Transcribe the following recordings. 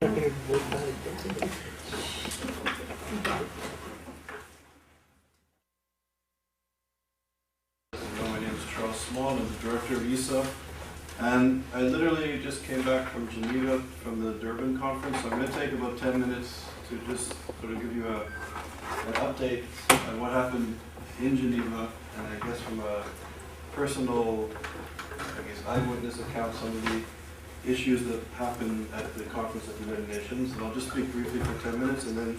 I'm the director of ESA, and I literally just came back from Geneva from the Durban conference, so I'm going to take about 10 minutes to just sort of give you an update on what happened in Geneva, and I guess from a personal, eyewitness account, some of the issues that happened at the conference at the United Nations. And I'll just speak briefly for 10 minutes, and then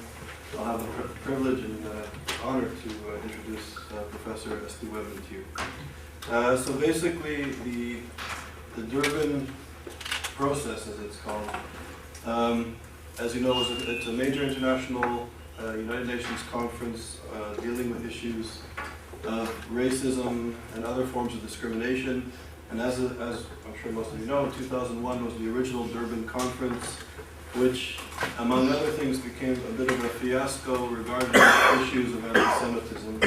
I'll have the privilege and honor to introduce Professor Esther Webman to you. So basically, the Durban process, as it's called, as you know, it's a major international United Nations conference dealing with issues of racism and other forms of discrimination. And as I'm sure most of you know, 2001 was the original Durban conference, which, among other things, became a bit of a fiasco regarding issues of anti-Semitism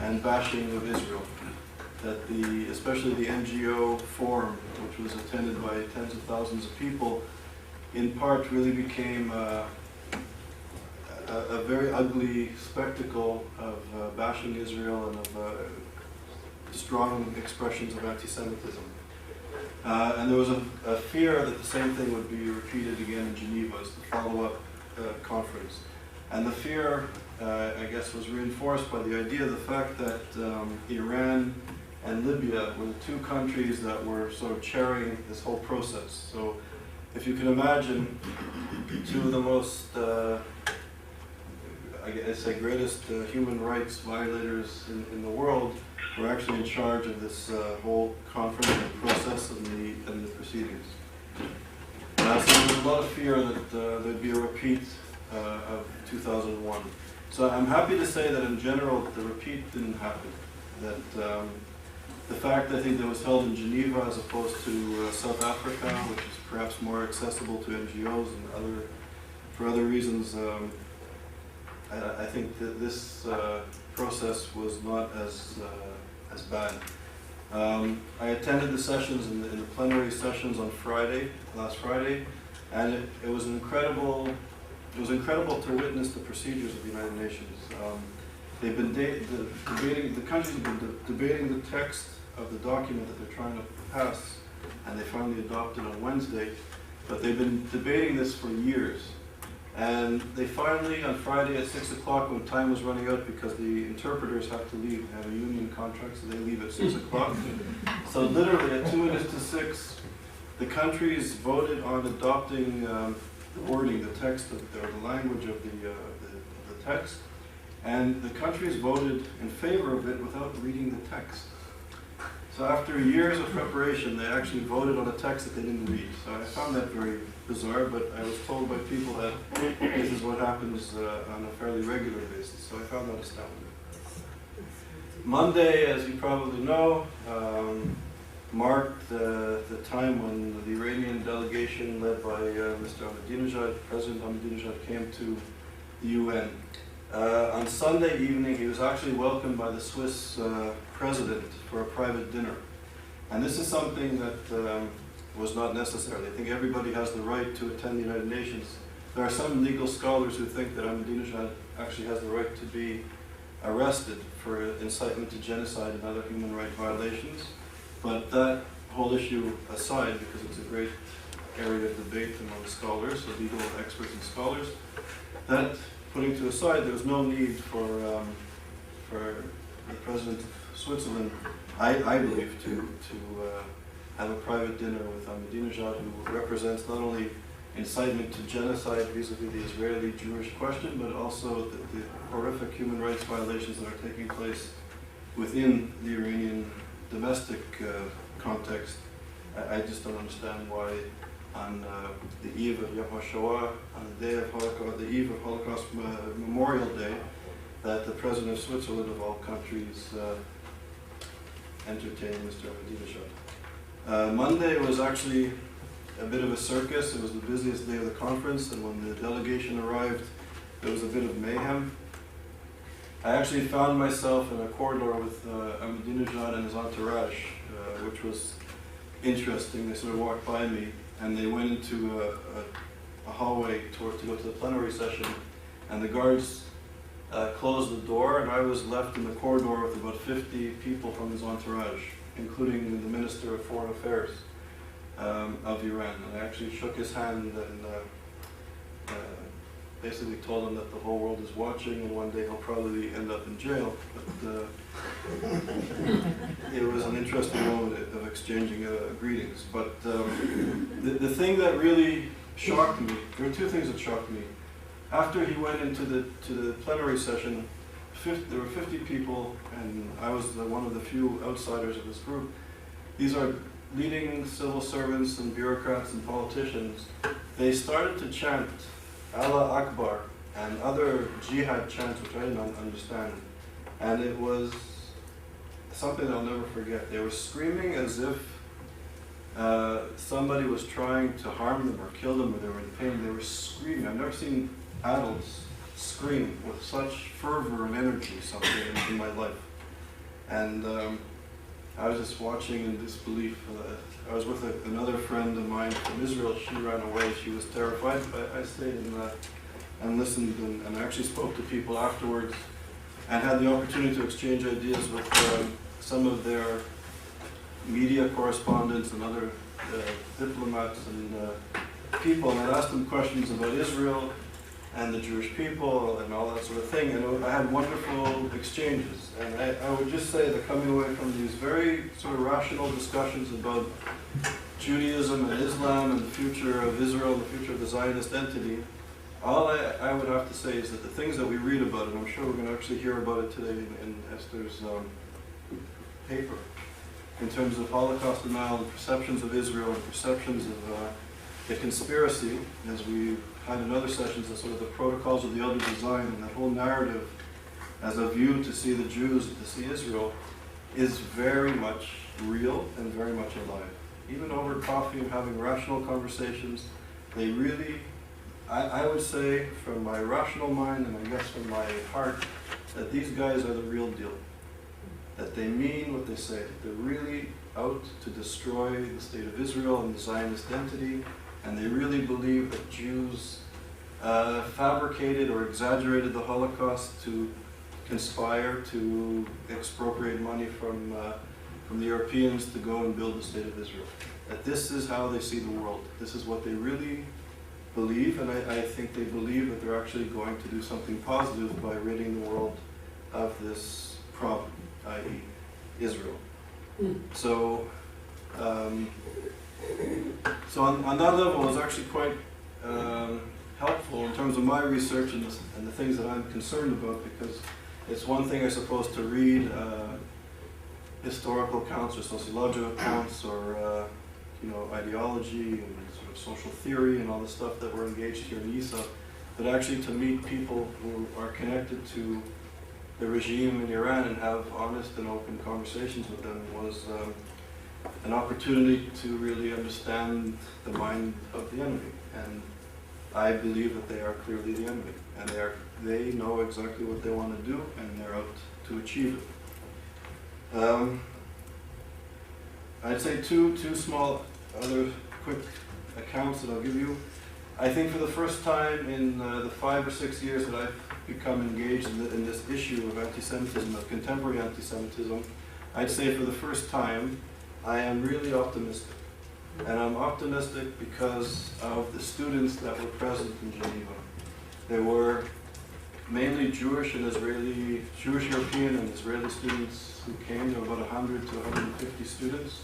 and bashing of Israel. That especially the NGO forum, which was attended by tens of thousands of people, in part really became a very ugly spectacle of bashing Israel and of strong expressions of anti-Semitism. And there was a fear that the same thing would be repeated again in Geneva as the follow-up conference. And the fear, I guess, was reinforced by the idea of the fact that Iran and Libya were the two countries that were sort of chairing this whole process. So if you can imagine, two of the most, greatest human rights violators in the world were actually in charge of this whole conference and process and the proceedings. So there was a lot of fear that there'd be a repeat of 2001. So I'm happy to say that in general the repeat didn't happen. That the fact, I think, that was held in Geneva as opposed to South Africa, which is perhaps more accessible to NGOs and for other reasons, I think that this process was not as bad. I attended the sessions in the plenary sessions on last Friday, and it was incredible. It was incredible to witness the procedures of the United Nations. They've been debating. The countries have been debating the text of the document that they're trying to pass, and they finally adopted on Wednesday. But they've been debating this for years, and they finally, on Friday at 6 o'clock, when time was running out because the interpreters have to leave, they have a union contract, so they leave at 6 o'clock. So literally at 2 minutes to 6, the countries voted on adopting the wording, the text, the language of the text. And the countries voted in favor of it without reading the text. So after years of preparation, they actually voted on a text that they didn't read. So I found that very bizarre, but I was told by people that this is what happens on a fairly regular basis. So I found that astounding. Monday, as you probably know, marked the time when the Iranian delegation led by Mr. Ahmadinejad, President Ahmadinejad, came to the UN. On Sunday evening, he was actually welcomed by the Swiss president for a private dinner. And this is something that was not necessary. I think everybody has the right to attend the United Nations. There are some legal scholars who think that Ahmadinejad actually has the right to be arrested for incitement to genocide and other human rights violations. But that whole issue aside, because it's a great area of debate among scholars, so legal experts and scholars, that putting to aside, there was no need for the President of Switzerland, I believe, to have a private dinner with Ahmadinejad, who represents not only incitement to genocide vis-a-vis the Israeli Jewish question, but also the horrific human rights violations that are taking place within the Iranian domestic context. I just don't understand why on the eve of Yom HaShoah, on the day of Holocaust, the eve of Holocaust Memorial Day, that the President of Switzerland, of all countries, entertained Mr. Ahmadinejad. Monday was actually a bit of a circus. It was the busiest day of the conference, and when the delegation arrived, there was a bit of mayhem. I actually found myself in a corridor with Ahmadinejad and his entourage, which was interesting. They sort of walked by me, and they went into a hallway to go to the plenary session, and the guards closed the door, and I was left in the corridor with about 50 people from his entourage, including the Minister of Foreign Affairs of Iran. And I actually shook his hand and basically told him that the whole world is watching, and one day he'll probably end up in jail. But it was an interesting moment of exchanging greetings. But the thing that really shocked me, there were two things that shocked me. After he went into the plenary session, there were 50 people, and I was one of the few outsiders of this group. These are leading civil servants and bureaucrats and politicians. They started to chant Allah Akbar and other jihad chants, which I didn't understand. And it was something I'll never forget. They were screaming as if somebody was trying to harm them or kill them, or they were in pain. They were screaming. I've never seen adults scream with such fervor and energy something in my life. And I was just watching in disbelief. I was with another friend of mine from Israel. She ran away. She was terrified. I stayed and listened, and I actually spoke to people afterwards and had the opportunity to exchange ideas with some of their media correspondents and other diplomats and people. And I asked them questions about Israel and the Jewish people and all that sort of thing. And I had wonderful exchanges. And I would just say that coming away from these very sort of rational discussions about Judaism and Islam and the future of Israel, the future of the Zionist entity, all I would have to say is that the things that we read about, and I'm sure we're going to actually hear about it today in Esther's paper, in terms of Holocaust denial and perceptions of Israel and perceptions of the conspiracy, as we had in other sessions, the sort of the protocols of the Elder Design, and that whole narrative as a view to see the Jews, to see Israel, is very much real and very much alive. Even over coffee and having rational conversations, they really, I would say from my rational mind and I guess from my heart, that these guys are the real deal. That they mean what they say, that they're really out to destroy the state of Israel and the Zionist entity, and they really believe that Jews fabricated or exaggerated the Holocaust to conspire to expropriate money from the Europeans to go and build the state of Israel. That this is how they see the world. This is what they really believe, and I think they believe that they're actually going to do something positive by ridding the world of this problem, i.e. Israel. So on that level, it was actually quite helpful in terms of my research and the things that I'm concerned about, because it's one thing, I suppose, to read historical accounts or sociological accounts or ideology and sort of social theory and all the stuff that we're engaged here in ISA, but actually to meet people who are connected to the regime in Iran and have honest and open conversations with them was an opportunity to really understand the mind of the enemy. And I believe that they are clearly the enemy, and they know exactly what they want to do, and they're out to achieve it. I'd say two small other quick accounts that I'll give you. I think for the first time in the 5 or 6 years that I've become engaged in this issue of anti-Semitism, of contemporary anti-Semitism, I'd say for the first time I am really optimistic. And I'm optimistic because of the students that were present in Geneva. There were mainly Jewish European and Israeli students who came. There were about 100 to 150 students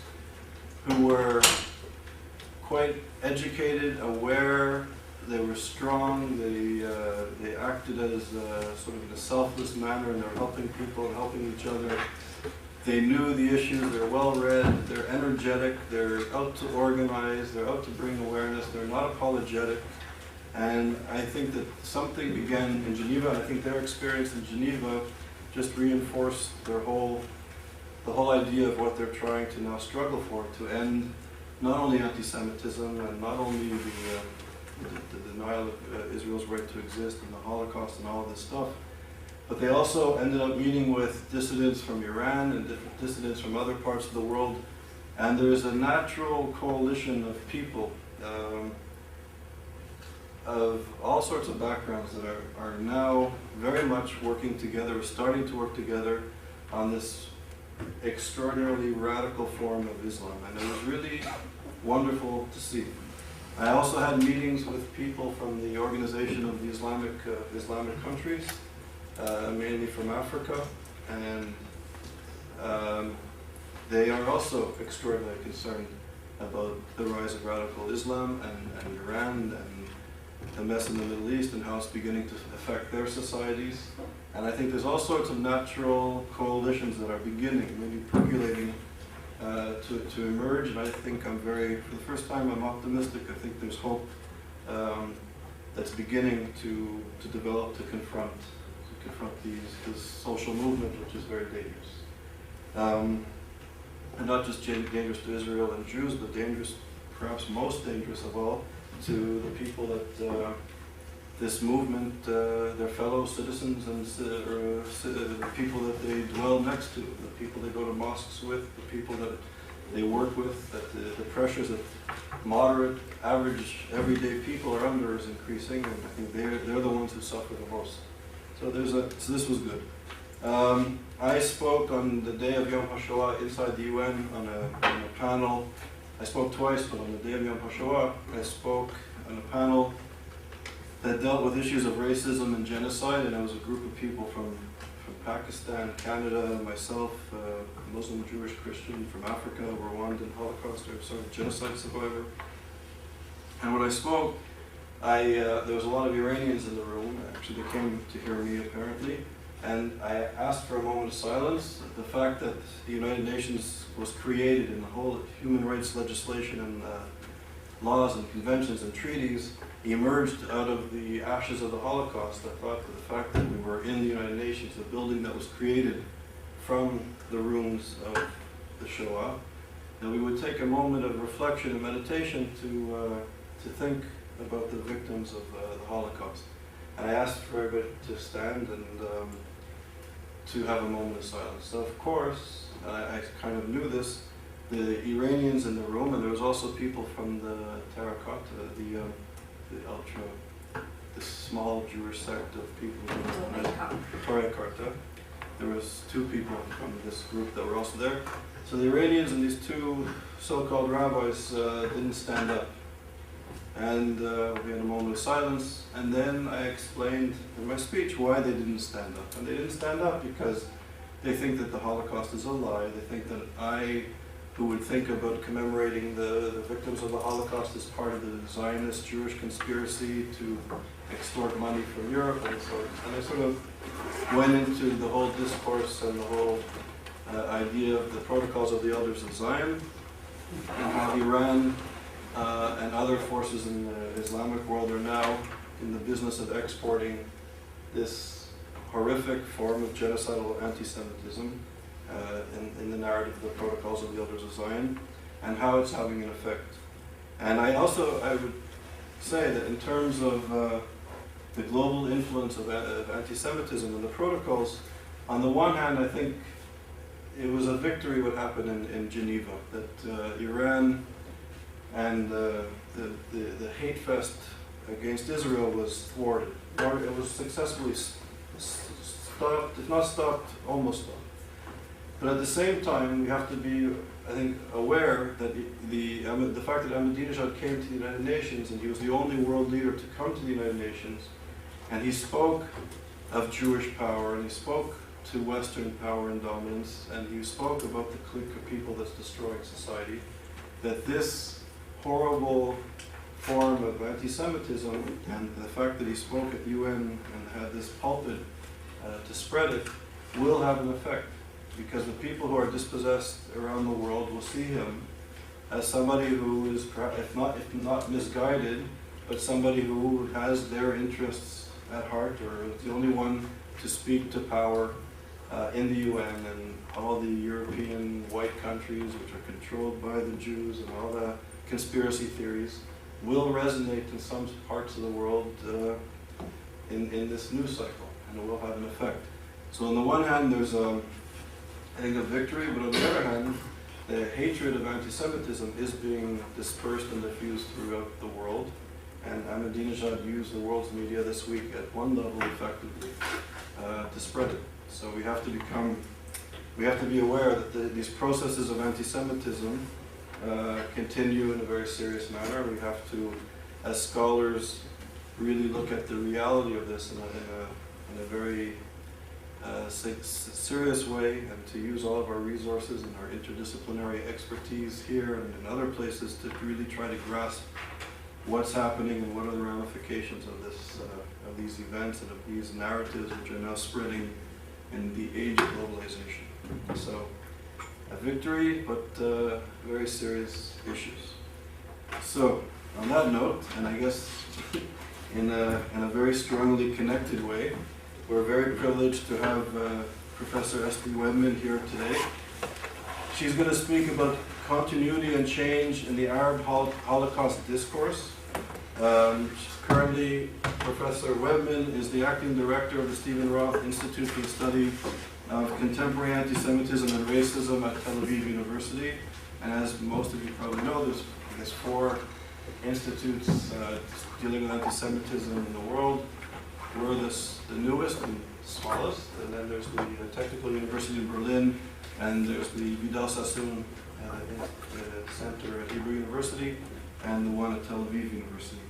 who were quite educated, aware, they were strong, they acted as sort of in a selfless manner, and they're helping people and helping each other. They knew the issues, they're well-read, they're energetic, they're out to organize, they're out to bring awareness, they're not apologetic. And I think that something began in Geneva, and I think their experience in Geneva just reinforced the whole idea of what they're trying to now struggle for, to end not only anti-Semitism and not only the denial of Israel's right to exist and the Holocaust and all of this stuff, but they also ended up meeting with dissidents from Iran and different dissidents from other parts of the world. And there's a natural coalition of people of all sorts of backgrounds that are now very much working together, or starting to work together on this extraordinarily radical form of Islam. And it was really wonderful to see. I also had meetings with people from the Organization of the Islamic Countries, mainly from Africa, and they are also extraordinarily concerned about the rise of radical Islam and Iran and the mess in the Middle East and how it's beginning to affect their societies. And I think there's all sorts of natural coalitions that are beginning, maybe percolating, to emerge. And I think for the first time, I'm optimistic. I think there's hope that's beginning to develop to confront this social movement, which is very dangerous. And not just dangerous to Israel and Jews, but dangerous, perhaps most dangerous of all, to the people that this movement, their fellow citizens and the people that they dwell next to, the people they go to mosques with, the people that they work with, that the pressures that moderate, average, everyday people are under is increasing, and I think they're the ones who suffer the most. So this was good. I spoke on the day of Yom HaShoah inside the UN on a panel. I spoke twice, but on the day of Yom HaShoah, I spoke on a panel that dealt with issues of racism and genocide, and it was a group of people from Pakistan, Canada, myself, Muslim, Jewish, Christian, from Africa, Rwandan Holocaust, genocide survivor. And when I spoke, there was a lot of Iranians in the room. Actually, they came to hear me apparently. And I asked for a moment of silence. The fact that the United Nations was created in the whole human rights legislation and laws and conventions and treaties emerged out of the ashes of the Holocaust. I thought that the fact that we were in the United Nations, the building that was created from the ruins of the Shoah, that we would take a moment of reflection and meditation to think about the victims of the Holocaust. And I asked for everybody to stand and to have a moment of silence. So of course, I kind of knew this, the Iranians in the room, and there was also people from the Terracotta, the small Jewish sect of people from Terracotta. There was two people from this group that were also there. So the Iranians and these two so-called rabbis didn't stand up. And we had a moment of silence, and then I explained in my speech why they didn't stand up. And they didn't stand up because they think that the Holocaust is a lie. They think that I, who would think about commemorating the victims of the Holocaust as part of the Zionist Jewish conspiracy to extort money from Europe, and I sort of went into the whole discourse and the whole idea of the protocols of the elders of Zion, and how Iran and other forces in the Islamic world are now in the business of exporting this horrific form of genocidal anti-Semitism in the narrative of the protocols of the elders of Zion, and how it's having an effect. And I would say that in terms of the global influence of anti-Semitism and the protocols, on the one hand, I think it was a victory what happened in Geneva, that Iran and the hate fest against Israel was thwarted, or it was successfully stopped, if not stopped, almost stopped. But at the same time, we have to be, I think, aware that the fact that Ahmadinejad came to the United Nations, and he was the only world leader to come to the United Nations, and he spoke of Jewish power, and he spoke to Western power and dominance, and he spoke about the clique of people that's destroying society, that this horrible form of anti-Semitism, and the fact that he spoke at the UN and had this pulpit to spread it, will have an effect, because the people who are dispossessed around the world will see him as somebody who is, if not misguided, but somebody who has their interests at heart, or is the only one to speak to power in the UN and all the European white countries which are controlled by the Jews and all the conspiracy theories, will resonate in some parts of the world in this news cycle, and it will have an effect. So on the one hand, there's I think a victory, but on the other hand, the hatred of anti-Semitism is being dispersed and diffused throughout the world, and Ahmadinejad used the world's media this week at one level effectively to spread it. So we have to be aware that these processes of anti-Semitism continue in a very serious manner. We have to, as scholars, really look at the reality of this in a very serious way, and to use all of our resources and our interdisciplinary expertise here and in other places to really try to grasp what's happening and what are the ramifications of this, of these events and of these narratives which are now spreading in the age of globalization. So, a victory, but very serious issues. So, on that note, and I guess in a very strongly connected way, we're very privileged to have Professor Esther Webman here today. She's going to speak about continuity and change in the Arab Holocaust Discourse. Currently, Professor Webman is the acting director of the Stephen Roth Institute for the Study of Contemporary Anti-Semitism and Racism at Tel Aviv University. And as most of you probably know, there's, I guess, 4 institutes dealing with anti-Semitism in the world. We're the newest and smallest, and then there's the Technical University of Berlin, and there's the Vidal Sassoon Center at Hebrew University, and the one at Tel Aviv University.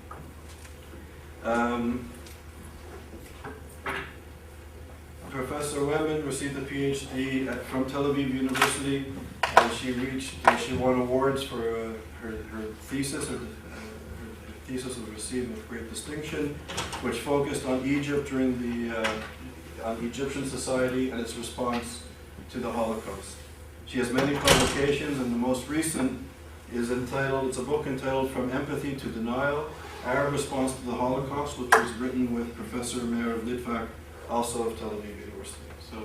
Professor Webman received a PhD from Tel Aviv University, and she won awards for her thesis. Her thesis was received with great distinction, which focused on Egypt during on Egyptian society and its response to the Holocaust. She has many publications, and the most recent is entitled, it's a book entitled From Empathy to Denial, Arab Response to the Holocaust, which was written with Professor Meir of Litvak, also of Tel Aviv University. So,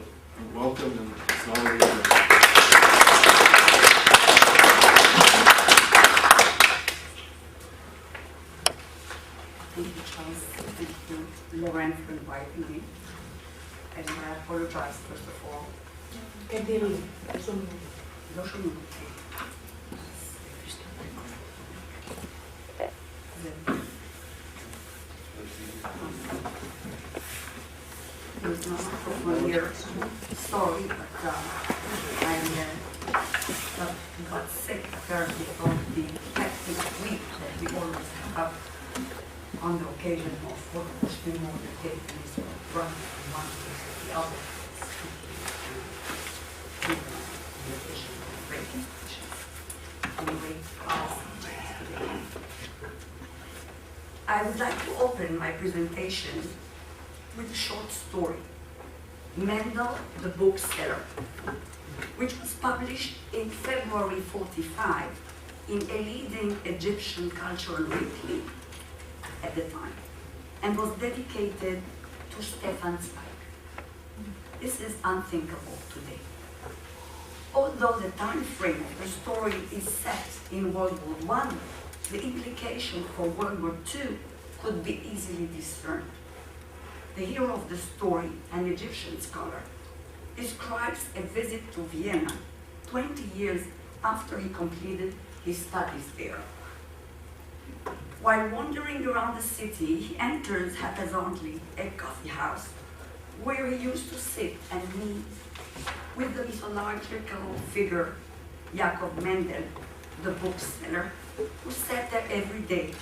welcome, and it's an honor to be here. Thank you, Charles. Thank you, Lauren, for inviting me. And I apologize, first of all. There's no microphone here. Sorry, but I got sick apparently from the hectic week that we always have on the occasion of Holocaust Memorial Day, and it's run from one place to the other. Anyway, I would like to open my presentation with a short story, Mendel the Bookseller, which was published in February '45 in a leading Egyptian cultural weekly at the time, and was dedicated to Stefan Zweig. This is unthinkable today. Although the time frame of the story is set in World War I, the implication for World War II could be easily discerned. The hero of the story, an Egyptian scholar, describes a visit to Vienna 20 years after he completed his studies there. While wandering around the city, he enters haphazardly a coffee house where he used to sit and meet with the mythological figure Jacob Mendel, the bookseller, who sat there every day,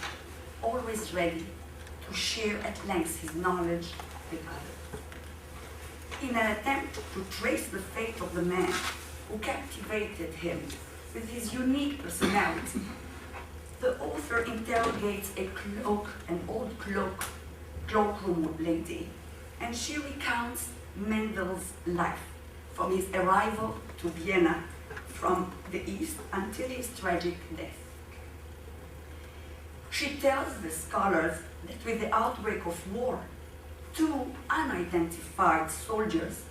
always ready to share at length his knowledge with others. In an attempt to trace the fate of the man who captivated him with his unique personality, the author interrogates an old cloakroom lady, and she recounts Mendel's life from his arrival to Vienna from the East until his tragic death. She tells the scholars that with the outbreak of war, 2 unidentified soldiers,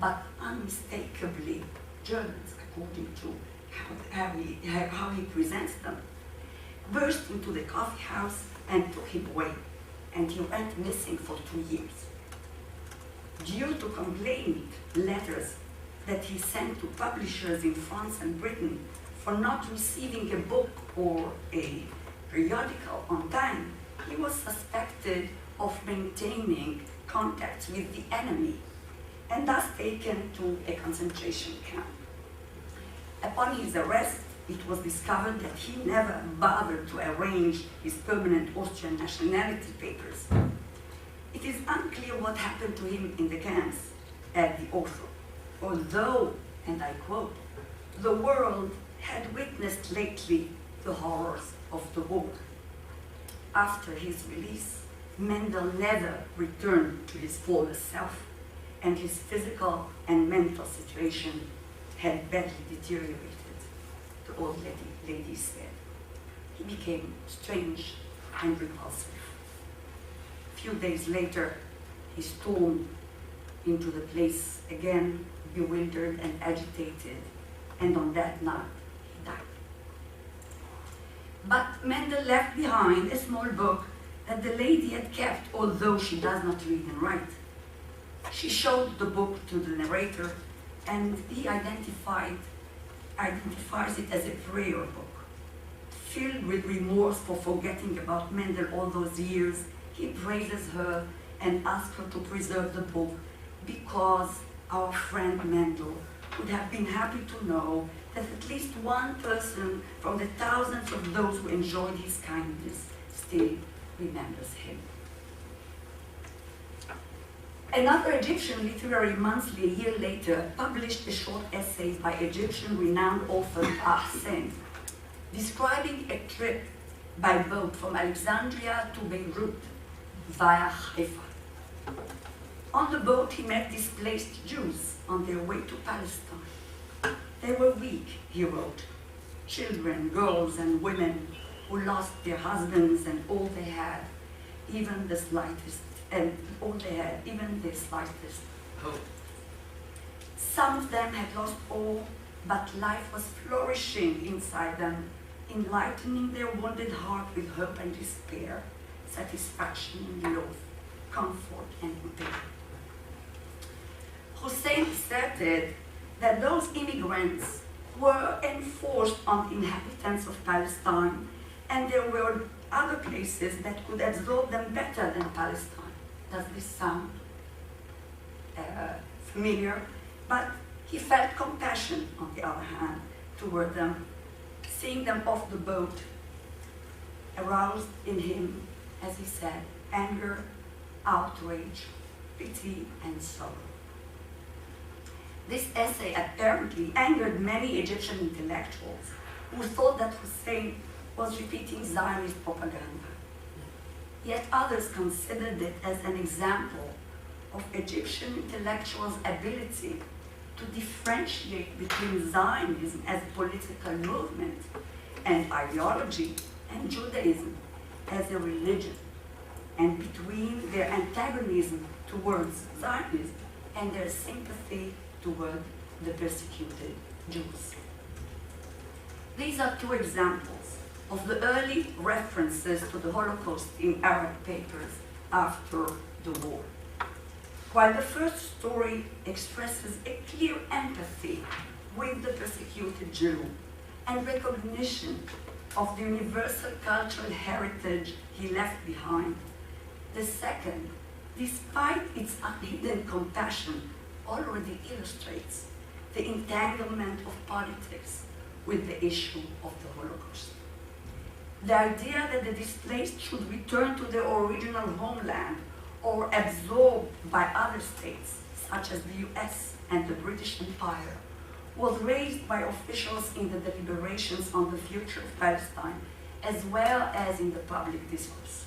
but unmistakably Germans, according to how he presents them, burst into the coffee house and took him away, and he went missing for 2 years. Due to complaint letters that he sent to publishers in France and Britain for not receiving a book or a periodical on time, he was suspected of maintaining contacts with the enemy and thus taken to a concentration camp. Upon his arrest, it was discovered that he never bothered to arrange his permanent Austrian nationality papers. It is unclear what happened to him in the camps at the author, although, and I quote, "The world had witnessed lately the horrors of the war." After his release, Mendel never returned to his former self, and his physical and mental situation had badly deteriorated, the old lady said. He became strange and repulsive. A few days later, he stormed into the place again, bewildered and agitated, and on that night, he died. But Mendel left behind a small book that the lady had kept, although she does not read and write. She showed the book to the narrator, and he identifies it as a prayer book. Filled with remorse for forgetting about Mendel all those years, he praises her and asks her to preserve the book because our friend Mendel would have been happy to know that at least one person from the thousands of those who enjoyed his kindness still remembers him. Another Egyptian literary monthly a year later published a short essay by Egyptian renowned author Hussein, describing a trip by boat from Alexandria to Beirut via Haifa. On the boat, he met displaced Jews on their way to Palestine. They were weak, he wrote, children, girls, and women who lost their husbands and all they had, even the slightest hope. Some of them had lost all, but life was flourishing inside them, enlightening their wounded heart with hope and despair, satisfaction and love, comfort and repair. Hussein asserted that those immigrants were enforced on the inhabitants of Palestine, and there were other places that could absorb them better than Palestine. Does this sound familiar? But he felt compassion, on the other hand, toward them. Seeing them off the boat aroused in him, as he said, anger, outrage, pity, and sorrow. This essay apparently angered many Egyptian intellectuals who thought that Hussein was repeating Zionist propaganda. Yet others considered it as an example of Egyptian intellectuals' ability to differentiate between Zionism as a political movement and ideology and Judaism as a religion, and between their antagonism towards Zionism and their sympathy toward the persecuted Jews. These are two examples of the early references to the Holocaust in Arab papers after the war. While the first story expresses a clear empathy with the persecuted Jew and recognition of the universal cultural heritage he left behind, the second, despite its unhidden compassion, already illustrates the entanglement of politics with the issue of the Holocaust. The idea that the displaced should return to their original homeland or absorbed by other states, such as the US and the British Empire, was raised by officials in the deliberations on the future of Palestine, as well as in the public discourse.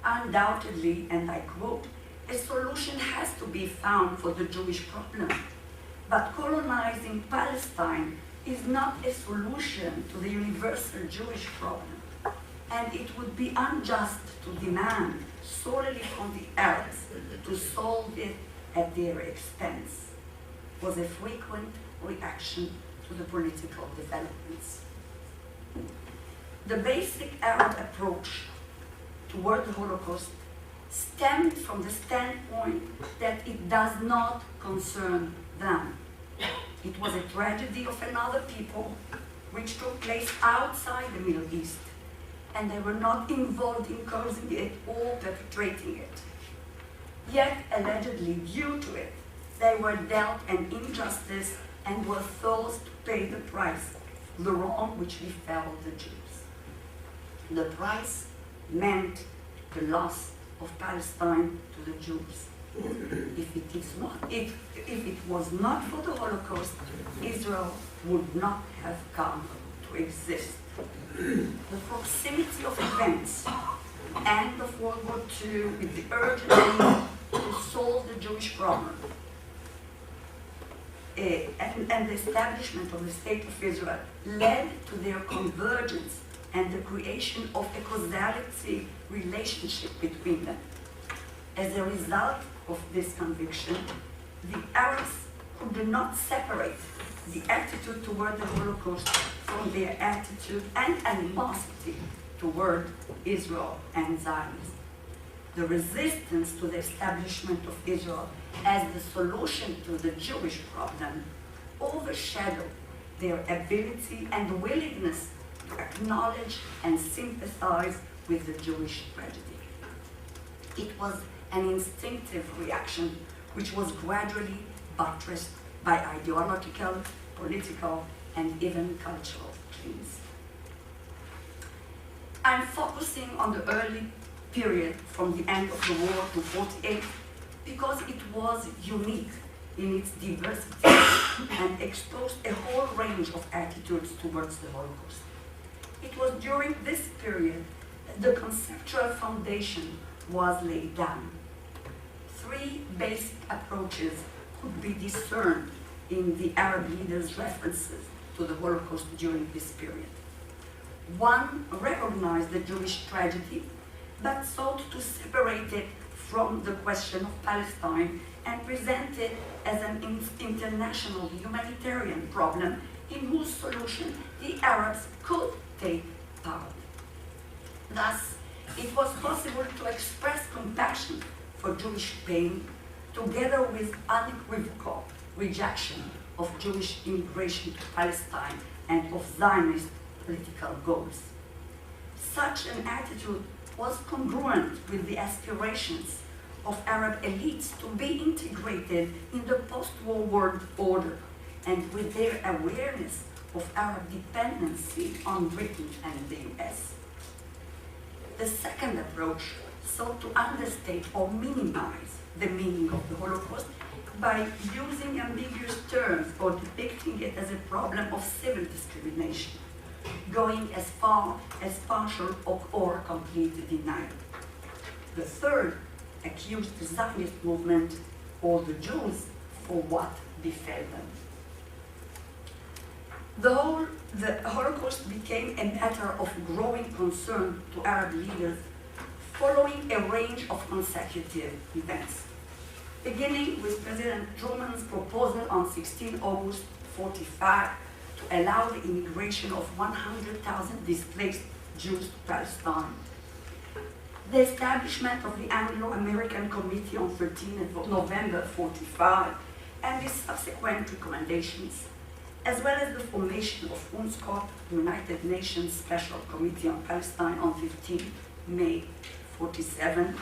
Undoubtedly, and I quote, a solution has to be found for the Jewish problem, but colonizing Palestine is not a solution to the universal Jewish problem, and it would be unjust to demand solely from the Arabs to solve it at their expense, was a frequent reaction to the political developments. The basic Arab approach toward the Holocaust stemmed from the standpoint that it does not concern them. It was a tragedy of another people which took place outside the Middle East, and they were not involved in causing it or perpetrating it. Yet, allegedly due to it, they were dealt an injustice and were forced to pay the price, the wrong which befell the Jews. The price meant the loss of Palestine to the Jews. If it was not for the Holocaust, Israel would not have come to exist. The proximity of events and of World War II with the urgent need to solve the Jewish problem and the establishment of the State of Israel led to their convergence and the creation of a causality relationship between them. As a result of this conviction, the Arabs could not separate the attitude toward the Holocaust from their attitude and animosity toward Israel and Zionism. The resistance to the establishment of Israel as the solution to the Jewish problem overshadowed their ability and willingness to acknowledge and sympathize with the Jewish tragedy. It was an instinctive reaction which was gradually buttressed by ideological, political, and even cultural themes. I'm focusing on the early period from the end of the war to 48 because it was unique in its diversity and exposed a whole range of attitudes towards the Holocaust. It was during this period that the conceptual foundation was laid down. Three basic approaches could be discerned in the Arab leaders' references to the Holocaust during this period. One recognized the Jewish tragedy, but sought to separate it from the question of Palestine and present it as an international humanitarian problem in whose solution the Arabs could take part. Thus, it was possible to express compassion for Jewish pain together with unequivocal rejection of Jewish immigration to Palestine and of Zionist political goals. Such an attitude was congruent with the aspirations of Arab elites to be integrated in the post-war world order and with their awareness of Arab dependency on Britain and the US. The second approach sought to understate or minimize the meaning of the Holocaust by using ambiguous terms or depicting it as a problem of civil discrimination, going as far as partial or complete denial. The third accused the Zionist movement or the Jews for what befell them. The Holocaust became a matter of growing concern to Arab leaders following a range of consecutive events, beginning with President Truman's proposal on 16 August 1945 to allow the immigration of 100,000 displaced Jews to Palestine, the establishment of the Anglo-American Committee on 13 November 1945, and its subsequent recommendations, as well as the formation of UNSCOP, United Nations Special Committee on Palestine, on 15 May 1947,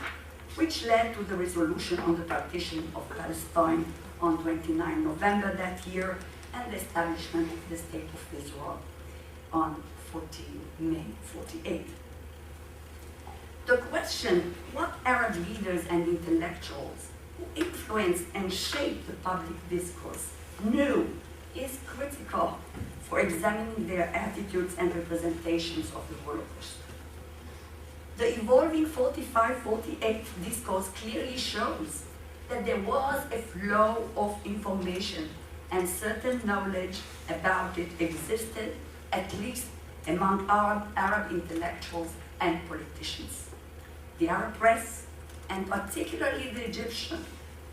which led to the resolution on the partition of Palestine on 29 November that year, and the establishment of the State of Israel on 14 May 1948. The question what Arab leaders and intellectuals who influenced and shaped the public discourse knew is critical for examining their attitudes and representations of the Holocaust. The evolving 45-48 discourse clearly shows that there was a flow of information and certain knowledge about it existed, at least among Arab intellectuals and politicians. The Arab press, and particularly the Egyptian,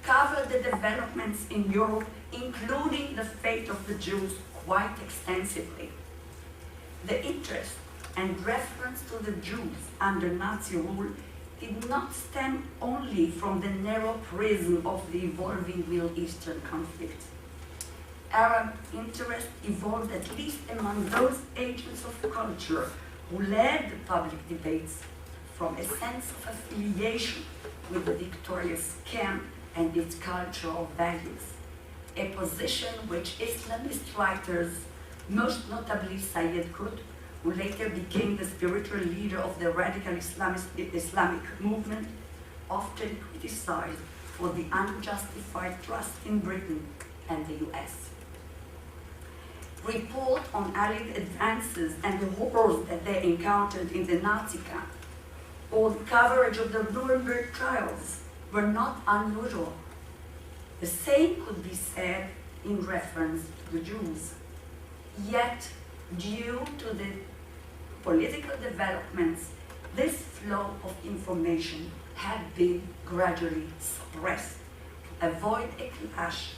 covered the developments in Europe, including the fate of the Jews, quite extensively. The interest and reference to the Jews under Nazi rule did not stem only from the narrow prism of the evolving Middle Eastern conflict. Arab interest evolved at least among those agents of culture who led the public debates from a sense of affiliation with the victorious camp and its cultural values, a position which Islamist writers, most notably Sayyid Qutb, who later became the spiritual leader of the radical Islamic movement, often criticized for the unjustified trust in Britain and the US. Report on Allied advances and the horrors that they encountered in the Nazi camp, or the coverage of the Nuremberg trials, were not unusual. The same could be said in reference to the Jews. Yet, due to the political developments, this flow of information had been gradually suppressed to avoid a clash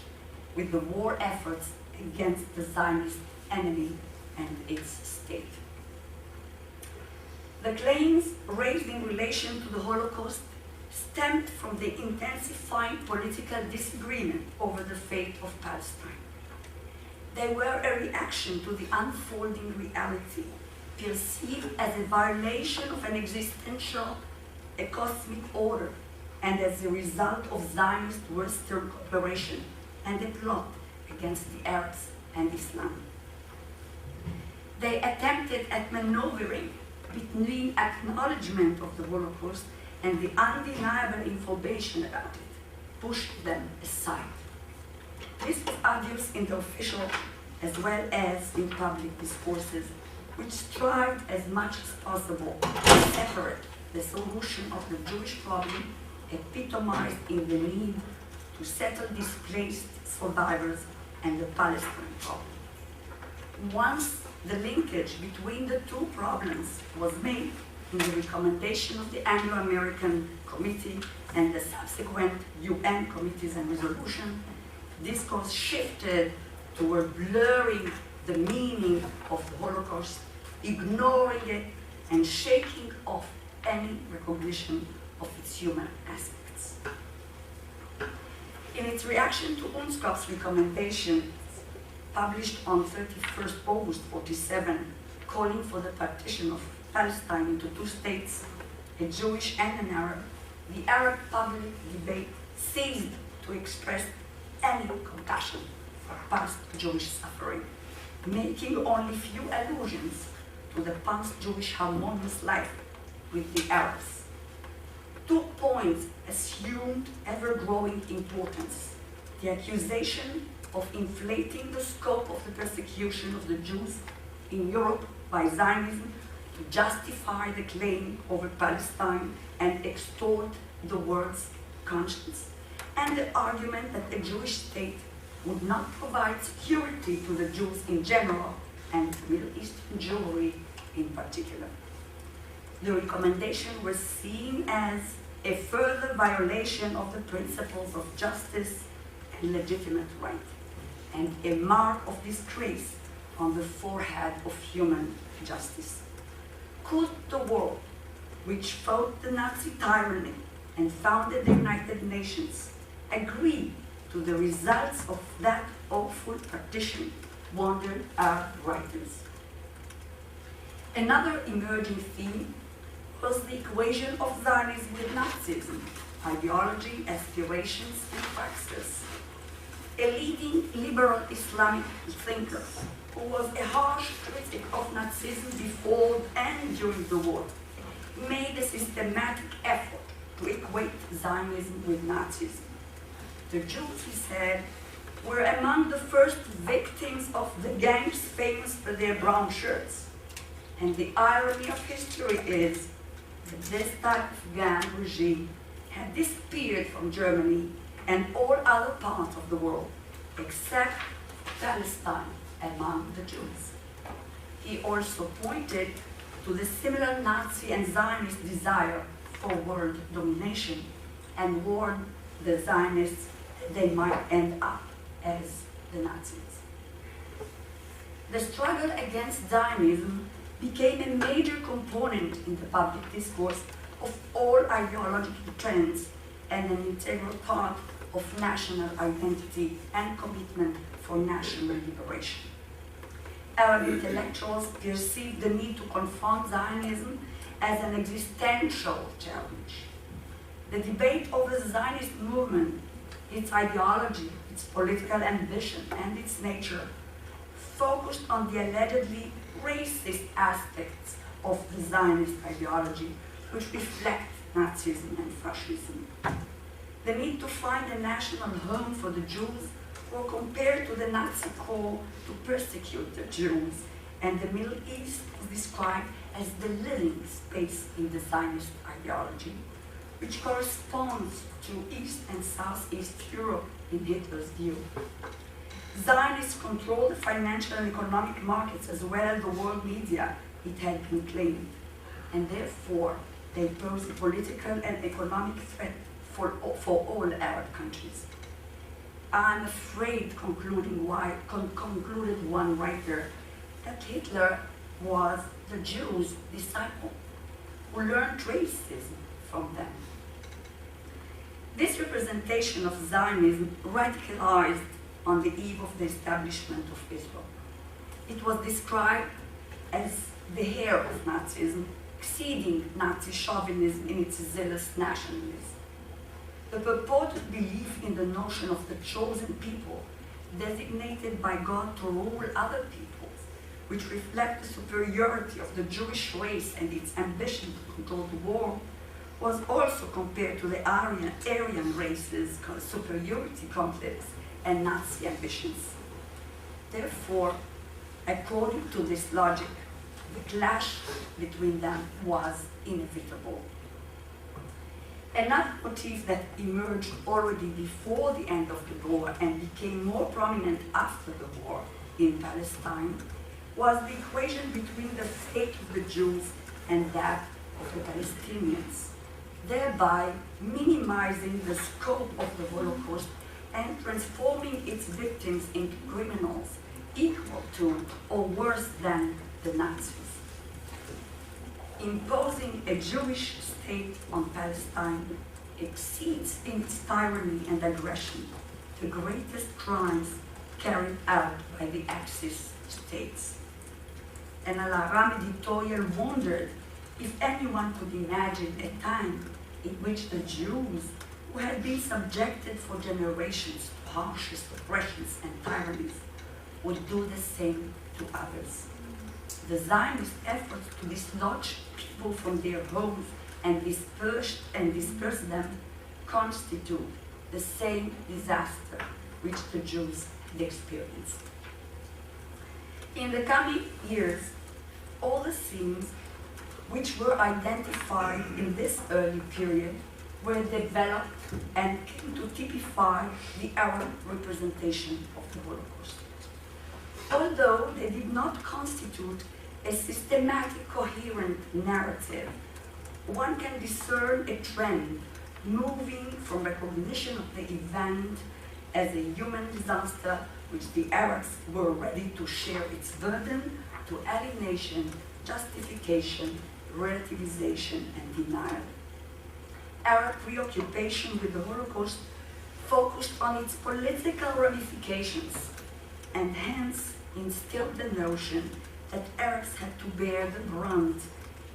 with the war efforts against the Zionist enemy and its state. The claims raised in relation to the Holocaust stemmed from the intensifying political disagreement over the fate of Palestine. They were a reaction to the unfolding reality, perceived as a violation of an existential, a cosmic order, and as a result of Zionist Western cooperation and a plot against the Arabs and Islam. They attempted at maneuvering between acknowledgement of the Holocaust and the undeniable information about it, pushed them aside. This is obvious in the official as well as in public discourses, which strived as much as possible to separate the solution of the Jewish problem, epitomized in the need to settle displaced survivors, and the Palestine problem. Once the linkage between the two problems was made in the recommendation of the Anglo-American Committee and the subsequent UN committees and resolution, discourse shifted toward blurring the meaning of the Holocaust, ignoring it, and shaking off any recognition of its human aspects. In its reaction to UNSCOR's recommendation, published on 31st August 47, calling for the partition of Palestine into two states, a Jewish and an Arab, the Arab public debate ceased to express any compassion for past Jewish suffering, making only few allusions to the past Jewish harmonious life with the Arabs. 2 points assumed ever-growing importance: the accusation of inflating the scope of the persecution of the Jews in Europe by Zionism to justify the claim over Palestine and extort the world's conscience, and the argument that the Jewish state would not provide security to the Jews in general and Middle Eastern Jewry in particular. The recommendation was seen as a further violation of the principles of justice and legitimate right, and a mark of disgrace on the forehead of human justice. Could the world, which fought the Nazi tyranny and founded the United Nations, agree to the results of that awful partition, wondered our writers. Another emerging theme was the equation of Zionism with Nazism, ideology, aspirations, and praxis. A leading liberal Islamic thinker who was a harsh critic of Nazism before and during the war made a systematic effort to equate Zionism with Nazism. The Jews, he said, were among the first victims of the gangs famous for their brown shirts. And the irony of history is that this type of gang regime had disappeared from Germany and all other parts of the world, except Palestine among the Jews. He also pointed to the similar Nazi and Zionist desire for world domination and warned the Zionists that they might end up as the Nazis. The struggle against Zionism became a major component in the public discourse of all ideological trends and an integral part of national identity and commitment for national liberation. Arab intellectuals perceived the need to confront Zionism as an existential challenge. The debate over the Zionist movement, its ideology, its political ambition, and its nature focused on the allegedly racist aspects of the Zionist ideology, which reflect Nazism and fascism. The need to find a national home for the Jews were compared to the Nazi call to persecute the Jews, and the Middle East was described as the living space in the Zionist ideology, which corresponds to East and Southeast Europe in Hitler's view. Zionists control the financial and economic markets as well as the world media, it had been claimed, and therefore they pose a political and economic threat for all Arab countries. I'm afraid, concluded one writer, that Hitler was the Jews' disciple who learned racism from them. This representation of Zionism radicalized on the eve of the establishment of Israel. It was described as the heir of Nazism, exceeding Nazi chauvinism in its zealous nationalism. The purported belief in the notion of the chosen people, designated by God to rule other peoples, which reflect the superiority of the Jewish race and its ambition to control the world, was also compared to the Aryan race's superiority complex and Nazi ambitions. Therefore, according to this logic, the clash between them was inevitable. Another motif that emerged already before the end of the war and became more prominent after the war in Palestine was the equation between the fate of the Jews and that of the Palestinians, thereby minimizing the scope of the Holocaust and transforming its victims into criminals equal to or worse than the Nazis. Imposing a Jewish state on Palestine exceeds in its tyranny and aggression the greatest crimes carried out by the Axis states. An Al-Aram editorial wondered if anyone could imagine a time in which the Jews, who had been subjected for generations to harshest oppressions and tyrannies, would do the same to others. The Zionist efforts to dislodge people from their homes and disperse them constitute the same disaster which the Jews had experienced. In the coming years, all the themes which were identified in this early period were developed and came to typify the Arab representation of the Holocaust. Although they did not constitute a systematic, coherent narrative, one can discern a trend moving from recognition of the event as a human disaster which the Arabs were ready to share its burden, to alienation, justification, relativization, and denial. Arab preoccupation with the Holocaust focused on its political ramifications and hence instilled the notion that Arabs had to bear the brunt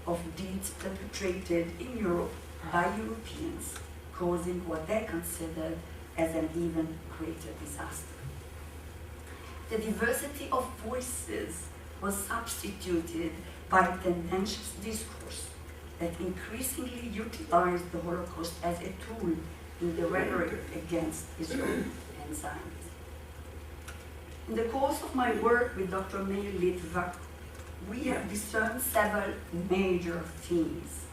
of deeds perpetrated in Europe by Europeans, causing what they considered as an even greater disaster. The diversity of voices was substituted by tendentious discourse that increasingly utilized the Holocaust as a tool in the rhetoric against Israel and Zionism. In the course of my work with Dr. Meir Litvak, we have discerned several major themes.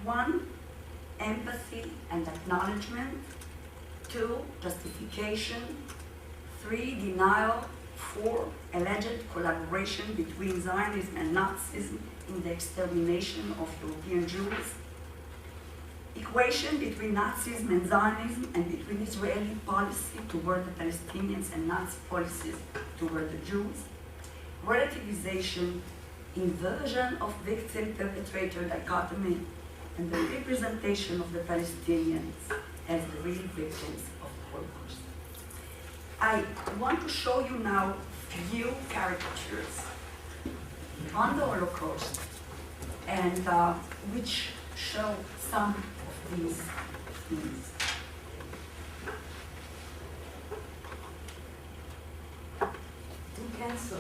1, empathy and acknowledgement. 2, justification. 3, denial. 4, alleged collaboration between Zionism and Nazism in the extermination of European Jews. Equation between Nazism and Zionism and between Israeli policy toward the Palestinians and Nazi policies toward the Jews. Relativization, inversion of victim-perpetrator dichotomy, and the representation of the Palestinians as the real victims of the Holocaust. I want to show you now few caricatures on the Holocaust, and which show some of these things. Do cancel.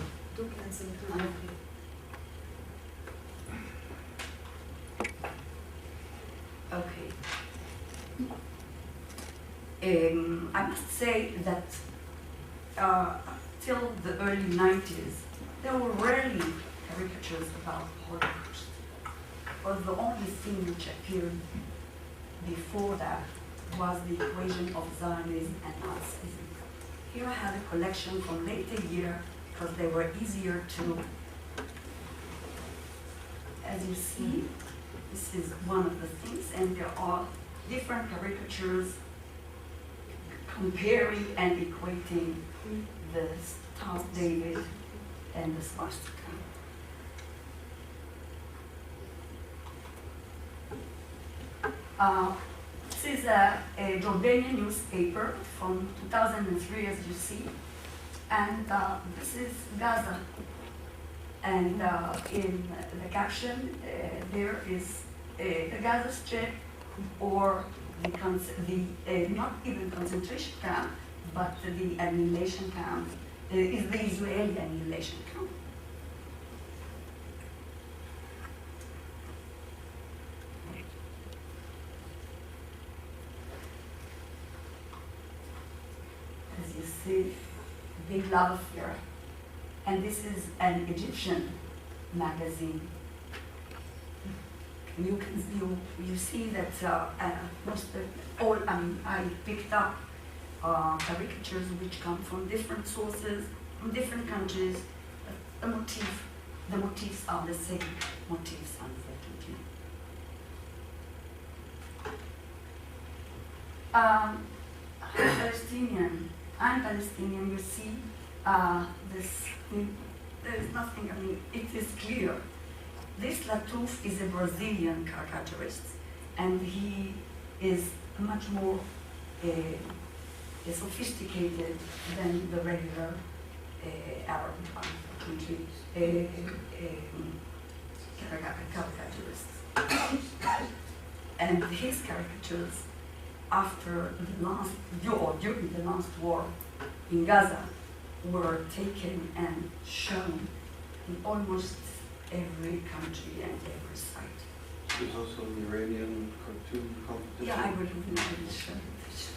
Okay. I must say that till the early 90s, there were rarely caricatures about the Holocaust. But the only thing which appeared before that was the equation of Zionism and Nazism. Here I have a collection from later year because they were easier to, as you see, this is one of the things, and there are different caricatures comparing and equating the Star of David and the swastika. This is a Jordanian newspaper from 2003, as you see, and this is Gaza. And in the caption, there is the Gaza Strip, or the not even concentration camp, but the annihilation camp, is the Israeli annihilation camp. As you see, big love affair. And this is an Egyptian magazine. You see that I picked up caricatures which come from different sources, from different countries. The motifs are the same motifs, unfortunately. I'm Palestinian, you see this thing. There is nothing, it is clear. This Latouf is a Brazilian caricaturist, and he is much more sophisticated than the regular Arab caricaturists. And his caricatures, after the last, or during the last war in Gaza, were taken and shown in almost every country and every site. There's also an Iranian cartoon competition. Yeah, I will show this.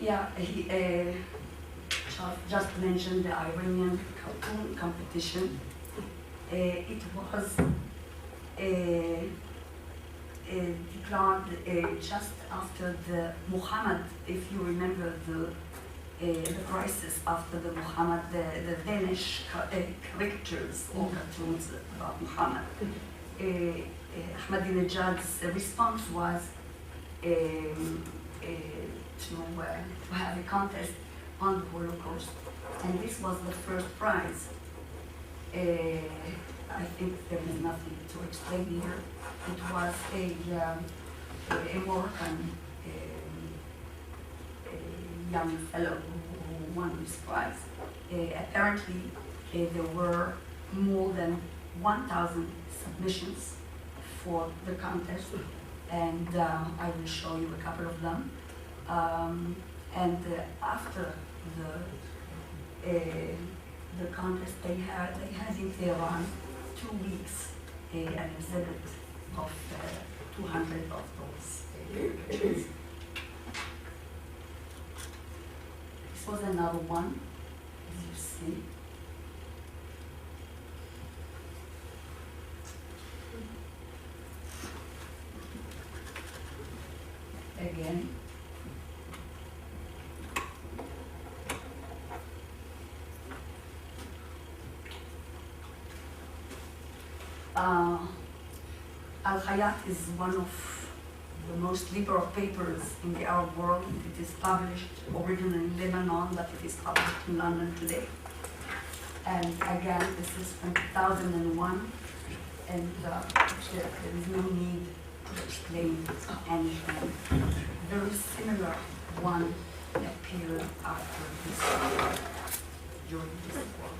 Yeah, he just mentioned the Iranian cartoon competition. It was declared just after the Muhammad, if you remember the crisis after the Muhammad, the Danish caricatures or cartoons about Muhammad. Ahmadinejad's response was to have a contest on the Holocaust, and this was the first prize. I think there is nothing to explain here. It was a Moroccan young fellow who won this prize. Apparently, there were more than 1,000 submissions for the contest, and I will show you a couple of them. After the contest, they had in Tehran 2 weeks an exhibit of 200 of those caricatures. This was another one, as you see. Again. Al-Hayat is one of the most liberal papers in the Arab world. It is published originally in Lebanon, but it is published in London today. And again, this is from 2001, and there is no need to explain explain anything. Very similar one appeared after this war, during this war.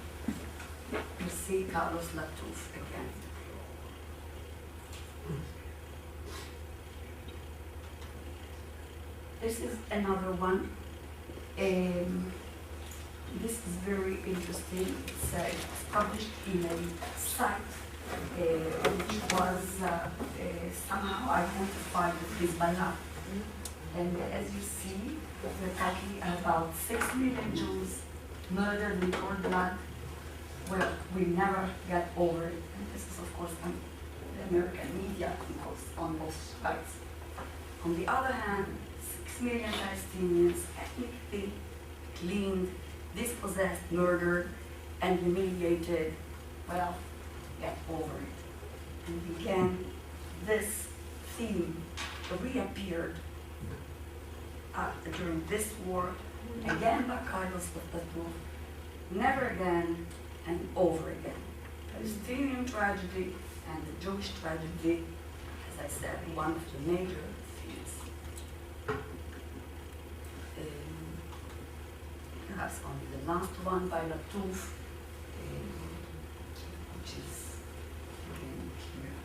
You see Carlos Latouf again. This is another one. This is very interesting. It's published in a site which was somehow identified with Hezbollah. And as you see, we're talking about 6 million Jews murdered in cold blood. Well, we never get over it. And this is, of course, on the American media on both sides. On the other hand, 6 million Palestinians ethnically cleaned, dispossessed, murdered, and humiliated. Well, get over it. And again, this theme reappeared during this war, again by Carlos Latouf, never again and over again. Palestinian tragedy and the Jewish tragedy, as I said, one of the major themes. Perhaps only the last one by Latouf, which is again here.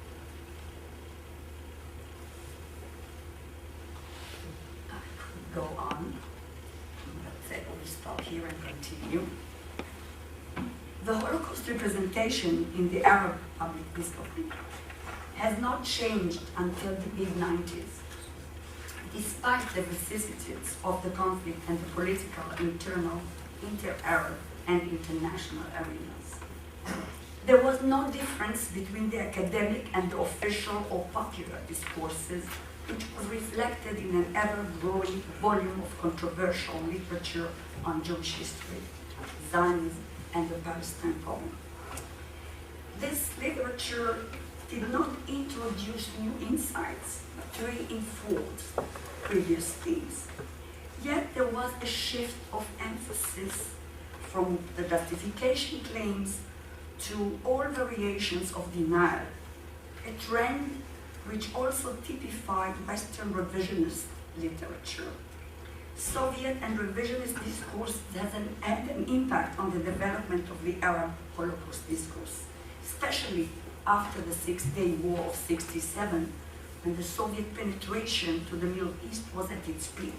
I could go on, but I will stop here and continue. The Holocaust representation in the Arab public discourse has not changed until the mid-90s. Despite the vicissitudes of the conflict and the political, internal, inter-Arab, and international arenas. There was no difference between the academic and the official or popular discourses, which was reflected in an ever-growing volume of controversial literature on Jewish history, Zionism, and the Palestine problem. This literature did not introduce new insights, but reinforced previous themes. Yet there was a shift of emphasis from the justification claims to all variations of denial, a trend which also typified Western revisionist literature. Soviet and revisionist discourse had an impact on the development of the Arab Holocaust discourse, especially after the Six-Day War of '67, when the Soviet penetration to the Middle East was at its peak,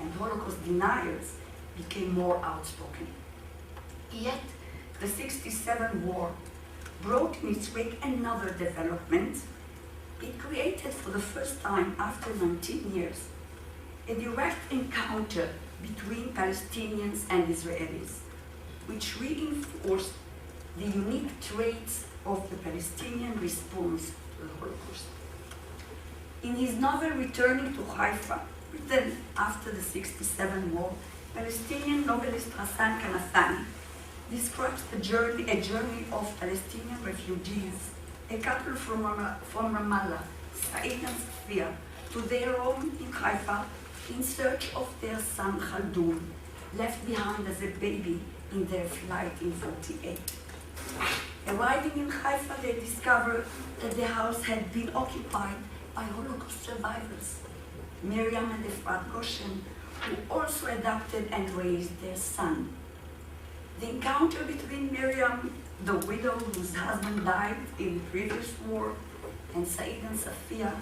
and Holocaust deniers became more outspoken. Yet, the '67 war brought in its wake another development. It created, for the first time after 19 years, a direct encounter between Palestinians and Israelis, which reinforced the unique traits of the Palestinian response to the Holocaust. In his novel Returning to Haifa, written after the '67 war, Palestinian novelist Hassan Kanafani describes a journey of Palestinian refugees, a couple from Ramallah, Said and Safia, to their home in Haifa in search of their son Khaldun, left behind as a baby in their flight in '48. Arriving in Haifa, they discovered that the house had been occupied by Holocaust survivors, Miriam and Efrat Goshen, who also adopted and raised their son. The encounter between Miriam, the widow whose husband died in the previous war, and Said and Safia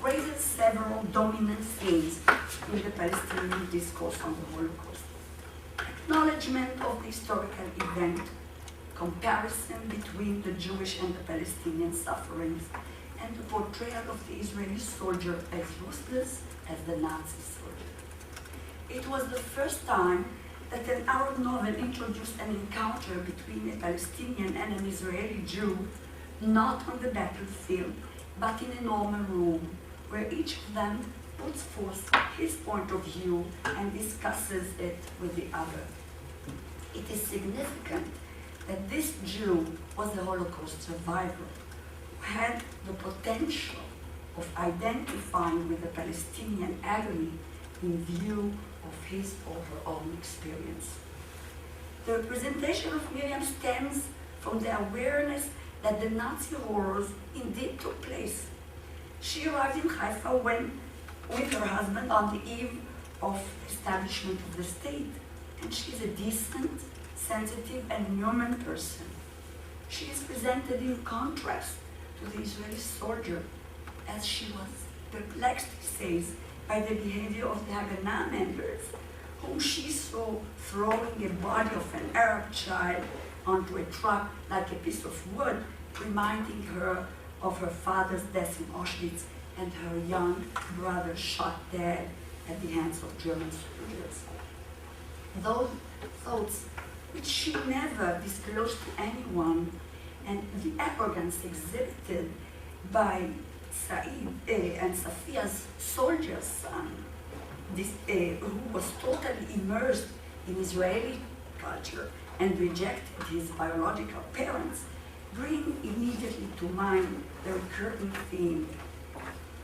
raises several dominant themes in the Palestinian discourse on the Holocaust. Acknowledgement of the historical event, comparison between the Jewish and the Palestinian sufferings, and the portrayal of the Israeli soldier as useless as the Nazi soldier. It was the first time that an Arab novel introduced an encounter between a Palestinian and an Israeli Jew, not on the battlefield, but in a normal room, where each of them puts forth his point of view and discusses it with the other. It is significant that this Jew was a Holocaust survivor who had the potential of identifying with the Palestinian agony in view of his or her own experience. The representation of Miriam stems from the awareness that the Nazi horrors indeed took place, She arrived in Haifa with her husband on the eve of establishment of the state, and she's a decent, sensitive, and human person. She is presented in contrast to the Israeli soldier, as she was perplexed, he says, by the behavior of the Haganah members, whom she saw throwing a body of an Arab child onto a truck like a piece of wood, reminding her of her father's death in Auschwitz and her young brother shot dead at the hands of German soldiers. Those thoughts, which she never disclosed to anyone, and the arrogance exhibited by Said and Safia's soldier son, who was totally immersed in Israeli culture and rejected his biological parents, bring immediately to mind the recurring theme,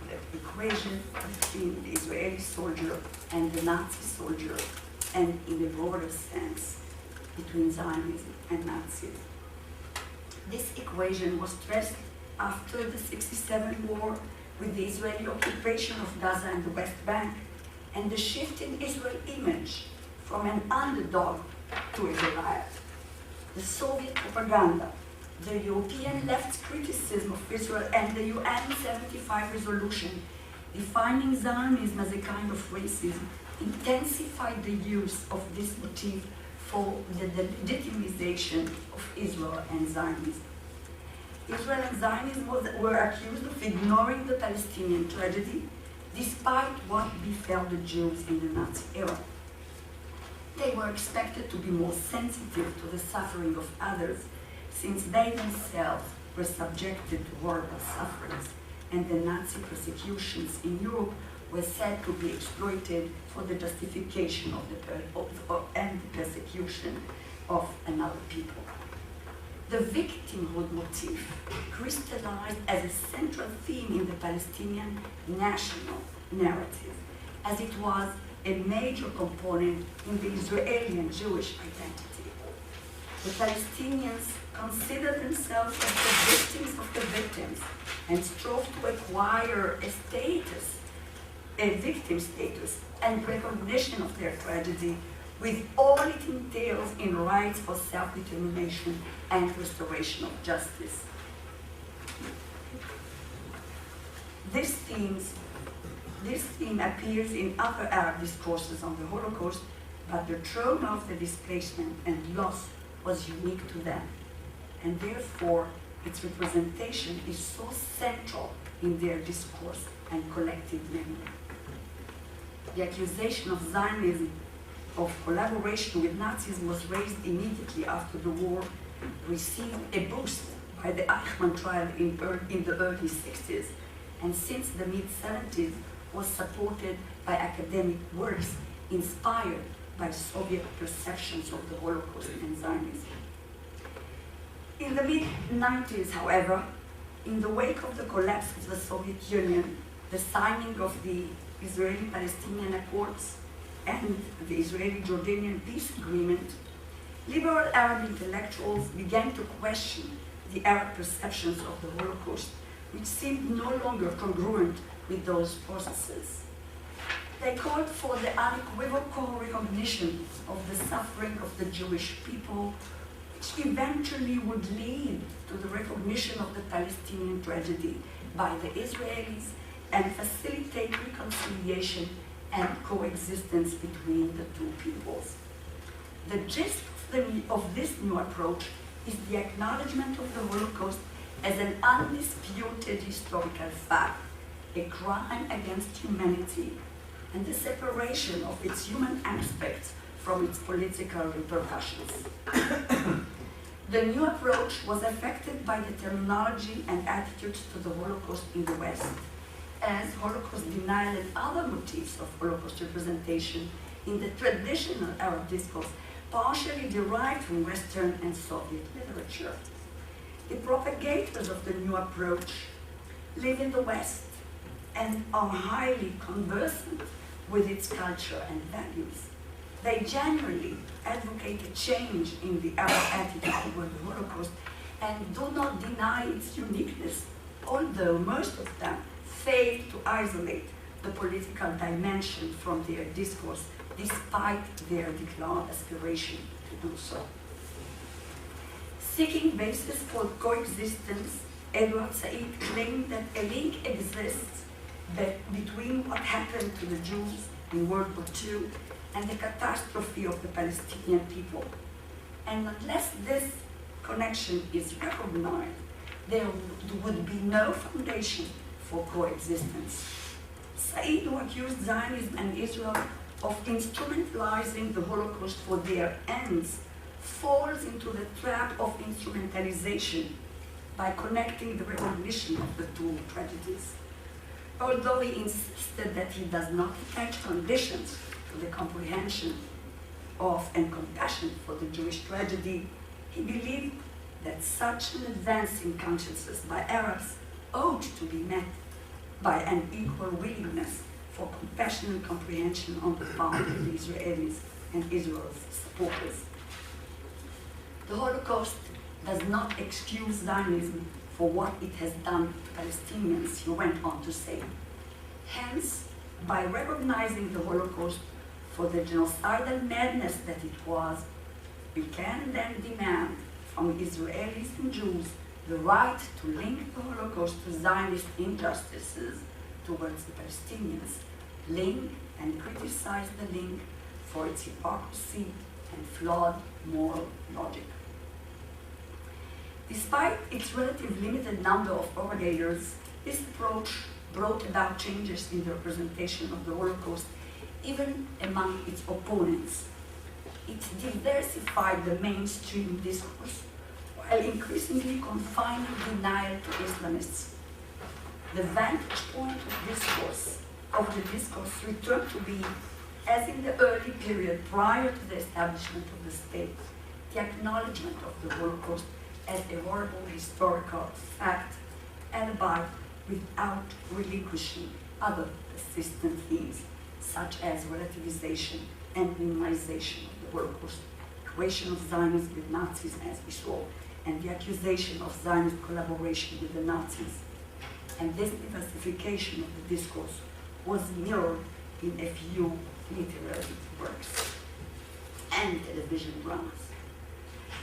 the equation between the Israeli soldier and the Nazi soldier, and in a broader sense, between Zionism and Nazism. This equation was stressed after the '67 war with the Israeli occupation of Gaza and the West Bank, and the shift in Israel image from an underdog to a Goliath. The Soviet propaganda, the European left's criticism of Israel, and the UN 75 resolution defining Zionism as a kind of racism intensified the use of this motif for the legitimization of Israel and Zionism. Israel and Zionism were accused of ignoring the Palestinian tragedy, despite what befell the Jews in the Nazi era. They were expected to be more sensitive to the suffering of others, since they themselves were subjected to horrible sufferings, and the Nazi persecutions in Europe were said to be exploited for the justification of and the persecution of another people. The victimhood motif crystallized as a central theme in the Palestinian national narrative, as it was a major component in the Israeli and Jewish identity. The Palestinians considered themselves as the victims of the victims and strove to acquire a victim status and recognition of their tragedy, with all it entails in rights for self-determination and restoration of justice. This theme appears in other Arab discourses on the Holocaust, but the trauma of the displacement and loss was unique to them, and therefore its representation is so central in their discourse and collective memory. The accusation of Zionism of collaboration with Nazis was raised immediately after the war, received a boost by the Eichmann trial in the early 60s, and since the mid-70s was supported by academic works inspired by Soviet perceptions of the Holocaust and Zionism. In the mid-90s, however, in the wake of the collapse of the Soviet Union, the signing of the Israeli-Palestinian Accords, and the Israeli-Jordanian peace agreement, liberal Arab intellectuals began to question the Arab perceptions of the Holocaust, which seemed no longer congruent with those processes. They called for the unequivocal recognition of the suffering of the Jewish people, which eventually would lead to the recognition of the Palestinian tragedy by the Israelis and facilitate reconciliation and coexistence between the two peoples. The gist of this new approach is the acknowledgement of the Holocaust as an undisputed historical fact, a crime against humanity, and the separation of its human aspects from its political repercussions. The new approach was affected by the terminology and attitudes to the Holocaust in the West, as Holocaust denial and other motifs of Holocaust representation in the traditional Arab discourse partially derived from Western and Soviet literature. The propagators of the new approach live in the West and are highly conversant with its culture and values. They generally advocate a change in the Arab attitude toward the Holocaust and do not deny its uniqueness, although most of them failed to isolate the political dimension from their discourse, despite their declared aspiration to do so. Seeking basis for coexistence, Edward Said claimed that a link exists between what happened to the Jews in World War II and the catastrophe of the Palestinian people. And unless this connection is recognized, there would be no foundation for coexistence. Said, who accused Zionism and Israel of instrumentalizing the Holocaust for their ends, falls into the trap of instrumentalization by connecting the recognition of the two tragedies. Although he insisted that he does not attach conditions to the comprehension of and compassion for the Jewish tragedy, he believed that such an advance in consciousness by Arabs ought to be met by an equal willingness for compassion and comprehension on the part of the Israelis and Israel's supporters. The Holocaust does not excuse Zionism for what it has done to Palestinians, he went on to say. Hence, by recognizing the Holocaust for the genocidal madness that it was, we can then demand from Israelis and Jews the right to link the Holocaust to Zionist injustices towards the Palestinians, link and criticize the link for its hypocrisy and flawed moral logic. Despite its relatively limited number of propagators, this approach brought about changes in the representation of the Holocaust even among its opponents. It diversified the mainstream discourse while increasingly confining denial to Islamists. The vantage point of the discourse returned to be, as in the early period prior to the establishment of the state, the acknowledgement of the Holocaust as a horrible historical fact, albeit without relinquishing other persistent themes, such as relativization and minimization of the Holocaust, equation of Zionism with Nazis, as we saw, and the accusation of Zionist collaboration with the Nazis. And this diversification of the discourse was mirrored in a few literary works and television dramas.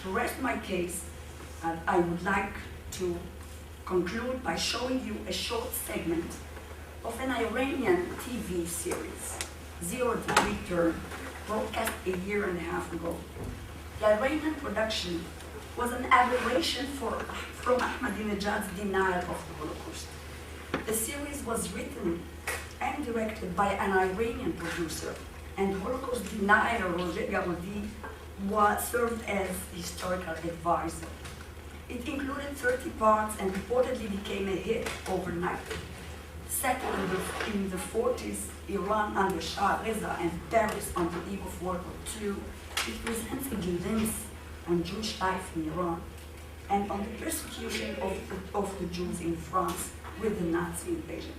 To rest my case, I would like to conclude by showing you a short segment of an Iranian TV series, 0 Degree Turn, broadcast a year and a half ago. The Iranian production was an aberration from Ahmadinejad's denial of the Holocaust. The series was written and directed by an Iranian producer, and Holocaust denier Roger Garodi served as historical advisor. It included 30 parts and reportedly became a hit overnight. Set in the 40s, Iran under Shah Reza and Paris on the eve of World War II, it presents a glimpse on Jewish life in Iran and on the persecution of the Jews in France with the Nazi invasion.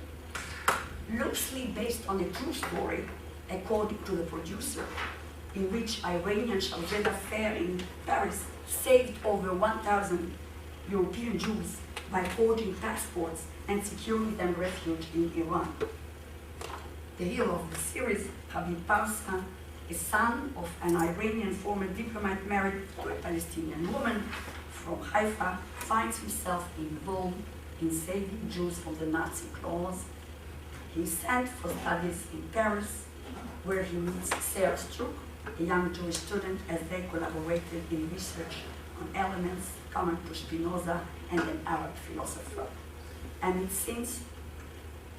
Loosely based on a true story, according to the producer, in which Iranian Shalzeda Fair in Paris saved over 1,000 European Jews by forging passports and securing them refuge in Iran. The hero of the series, Habib Parsa, a son of an Iranian former diplomat married to a Palestinian woman from Haifa, finds himself involved in saving Jews from the Nazi claws. He is sent for studies in Paris, where he meets Sarah Struck, a young Jewish student, as they collaborated in research on elements common to Spinoza and an Arab philosopher. And scenes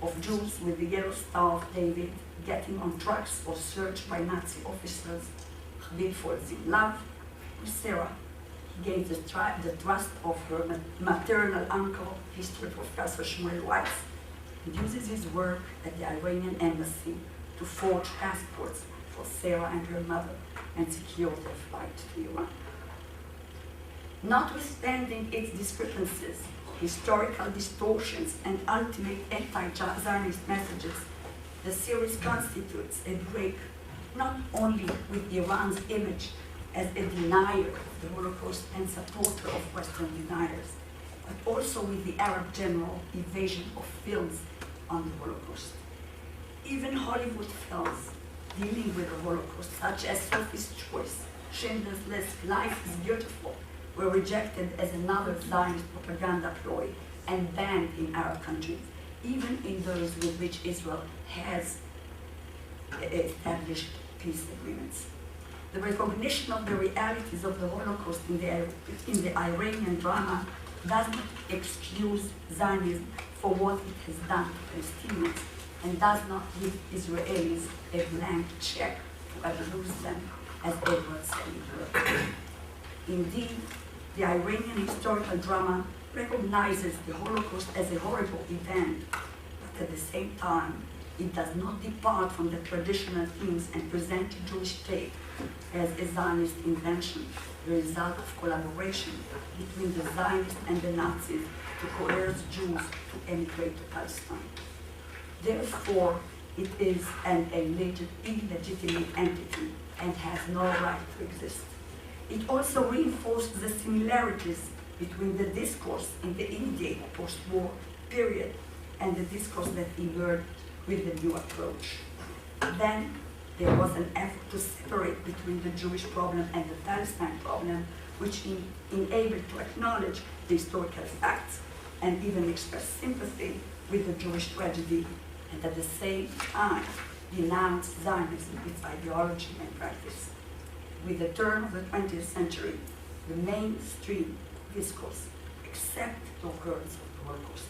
of Jews with the yellow star of David getting on trucks or searched by Nazi officers. Habib falls in love with Sarah. He gains the trust of her maternal uncle, history professor Shmuel Weiss, and uses his work at the Iranian embassy to forge passports for Sarah and her mother and secure their flight to Iran. Notwithstanding its discrepancies, historical distortions, and ultimate anti-Zionist messages, the series constitutes a break not only with Iran's image as a denier of the Holocaust and supporter of Western deniers, but also with the Arab general evasion of films on the Holocaust. Even Hollywood films dealing with the Holocaust, such as Sophie's Choice, Schindler's List, Life is Beautiful, were rejected as another Zionist propaganda ploy and banned in Arab countries, even in those with which Israel has established peace agreements. The recognition of the realities of the Holocaust in the Iranian drama does not excuse Zionism for what it has done to Palestinians and does not give Israelis a blank check to abuse them, as Edward said it will. Indeed, the Iranian historical drama recognizes the Holocaust as a horrible event, but at the same time, it does not depart from the traditional themes and present the Jewish state as a Zionist invention, the result of collaboration between the Zionists and the Nazis to coerce Jews to emigrate to Palestine. Therefore, it is an illegitimate entity and has no right to exist. It also reinforces the similarities between the discourse in the immediate post-war period and the discourse that emerged with the new approach. Then there was an effort to separate between the Jewish problem and the Palestine problem, which enabled to acknowledge the historical facts and even express sympathy with the Jewish tragedy, and at the same time denounce Zionism, its ideology and practice. With the turn of the 20th century, the mainstream discourse accepted the occurrence of the Holocaust,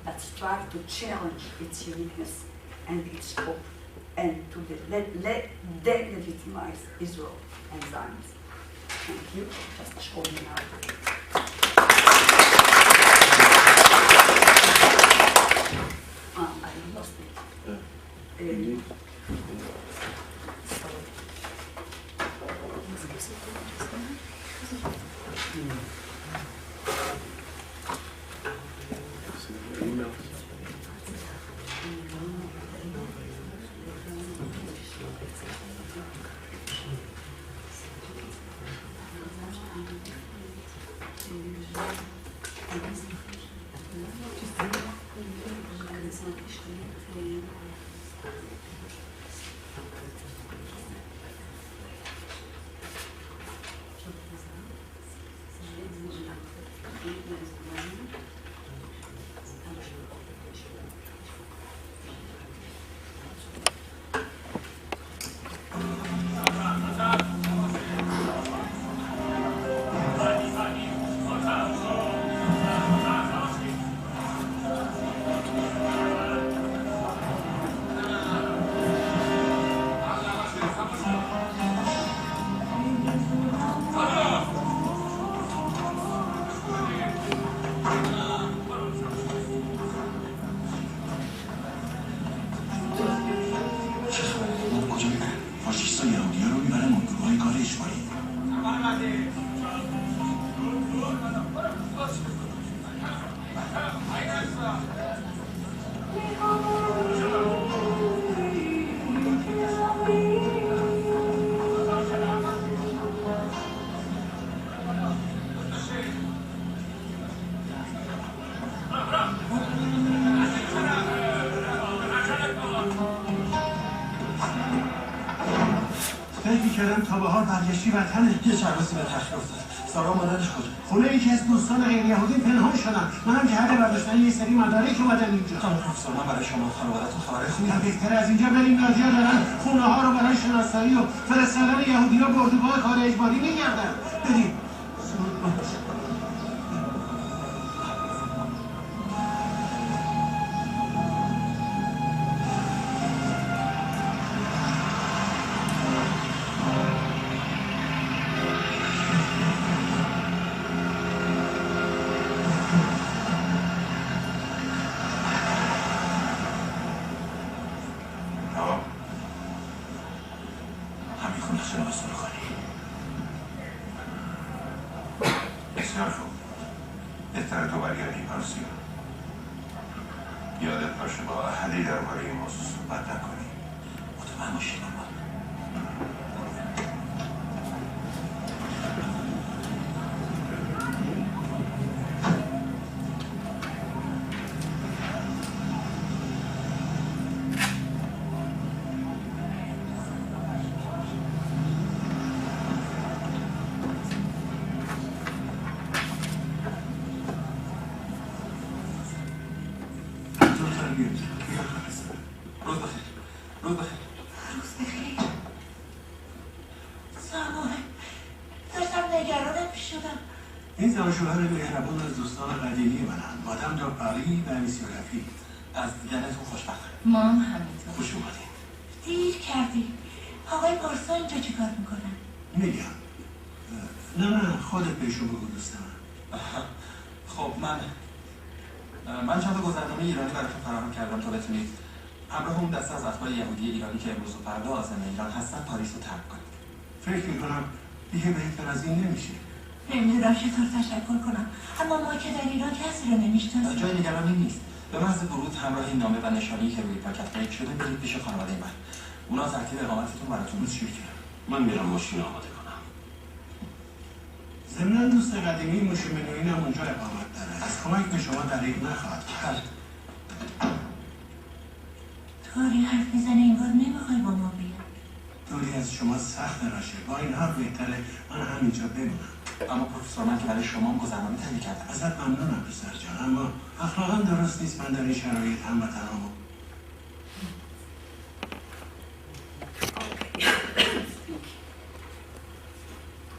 but strive to challenge its uniqueness and its scope, and to delegitimize Israel and Zionism. Thank you. Just showing now. I lost it. Indeed. کردم تا بهار برگشتی وطنه. یه چند روزی به تخت افتاد. سارا مادرش کجا؟ خونه یکی از دوستان غیر یهودی پنهان شدن. منم جهت برداشتن یه سری مدارک اومدم اینجا. خانم پروفسور، من برای شما و خانواده‌تون خبر خوبی یا بهتر از اینجا بریم. نازی‌ها دارن خونه ها رو برای شناسایی و فرستادن یهودی‌ها به اردوگاه کار اجباری میگردن. بریم. بسیار خوب. بهتره تو برگردی پارسیا. یادت باشه با احدی درباره این موضوع صحبت نکنی. مطمئن باشید مامان. روز بخیر. روز بخیر. سامان داشتم نگرانت شدم. این زن و شوهر مهربان از دوستان قدیمی منن. مادام دو پاری و میسیو رفیق. از دیدنتون خوشبختم. ما هم همینطور. خوش اومدین. دیر کردی. آقای پارسا اینجا چیکار میکنن؟ میگم. نه خودت بهشون بگو دوست من. خب من چند تا گذرنامه ایرانی براتون فراهم کردم تا بتونید همراه اون دسته از اتباع یهودی ایرانی که امروز و فردا عازم ایران هستن پاریس رو ترک کنید. فکر میکنم دیگه بهتر از این نمیشه. نمیدونم چطور تشکر کنم، اما ما که در ایران کسی رو نمیشناسیم. جای نگرانی نیست. به محض ورود همراه این نامه و نشانی که روی پاکت قید شده برید پیش خانواده من. اونا ترتیب اقامتتون براتون می‌چینن. من میرم ماشین آماده کنم. ضمن دوست قدیمی مشیمنوین هم اونجا اقامت داره. از کمک به شما دریغ نخواهد کرد. طوری حرف میزنه انگار نمیخوای با ما بیاد. دوری از شما سخت راشه. با این حرف بهتره من همینجا بمونم. اما پروفسور من که برای شما هم گذرنامه تهیه کردم. ازت ممنونم پسر جان، اما اخلاقا درست نیست من در این شرایط هموطنامو.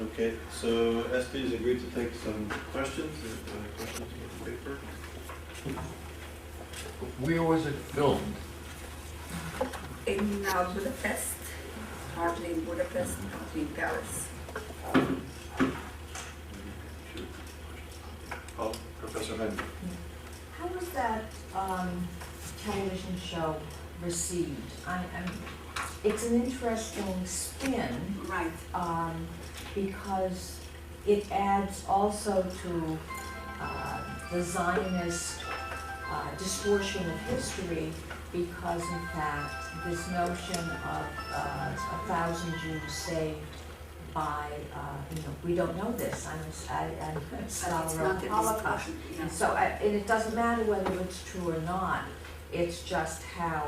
Okay, so Esther's agreed to take some questions. Questions with the paper. Where was it filmed? In Budapest, partly in Budapest, partly in Paris. Oh, Professor Hyman. How was that television show received? It's an interesting spin Right. because it adds also to the Zionist distortion of history, because in fact this notion of 1,000 Jews saved by, we don't know this. I'm a scholar of Holocaust. Yeah. So and it doesn't matter whether it's true or not. It's just how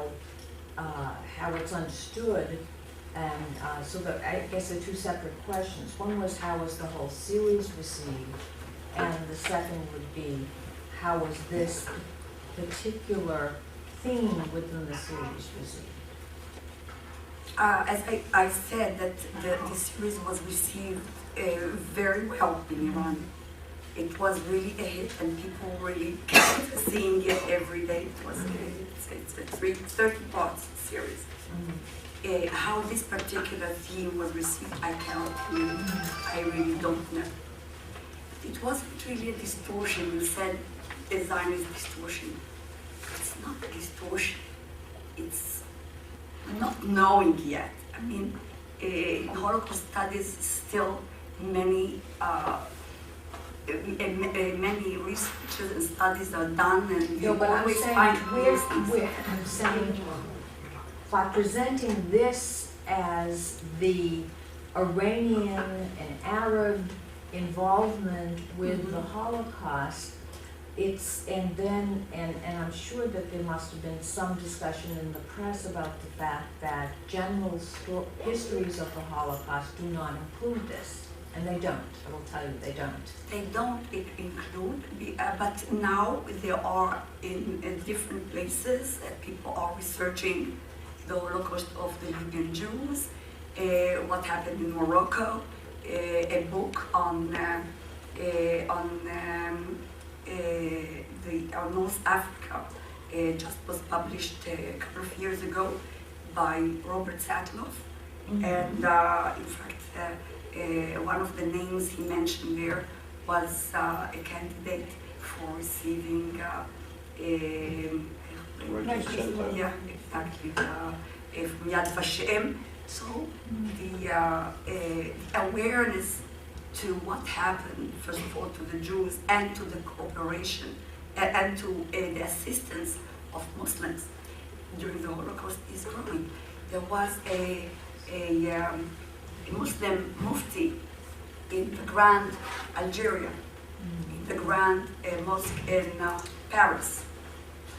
it's understood. And so I guess there are two separate questions. One was how was the whole series received? And the second would be how was this particular theme within the series received? As I said, that the series was received very well in Iran. It was really a hit, and people really kept seeing it every day. It's a 30-part series. How this particular theme was received, I cannot tell you. I really don't know. It wasn't really a distortion. You said a Zionist distortion. It's not a distortion. It's not knowing yet. I mean, in Holocaust studies, still many researches and studies are done, and you No, but I'm always saying find those things. I'm saying by presenting this as the Iranian and Arab involvement with the Holocaust, and I'm sure that there must have been some discussion in the press about the fact that general histories of the Holocaust do not include this, and they don't. I will tell you, they don't. They don't include, but now there are in different places people are researching the Holocaust of the Libyan Jews, what happened in Morocco, a book on North Africa just was published a couple of years ago by Robert Satloff, and in fact one of the names he mentioned there was a candidate for receiving yeah, exactly, from Yad Vashem. So the awareness to what happened, first of all, to the Jews and to the cooperation and to the assistance of Muslims during the Holocaust is growing. There was a Muslim mufti in the Grand Algeria, in the Grand Mosque in Paris,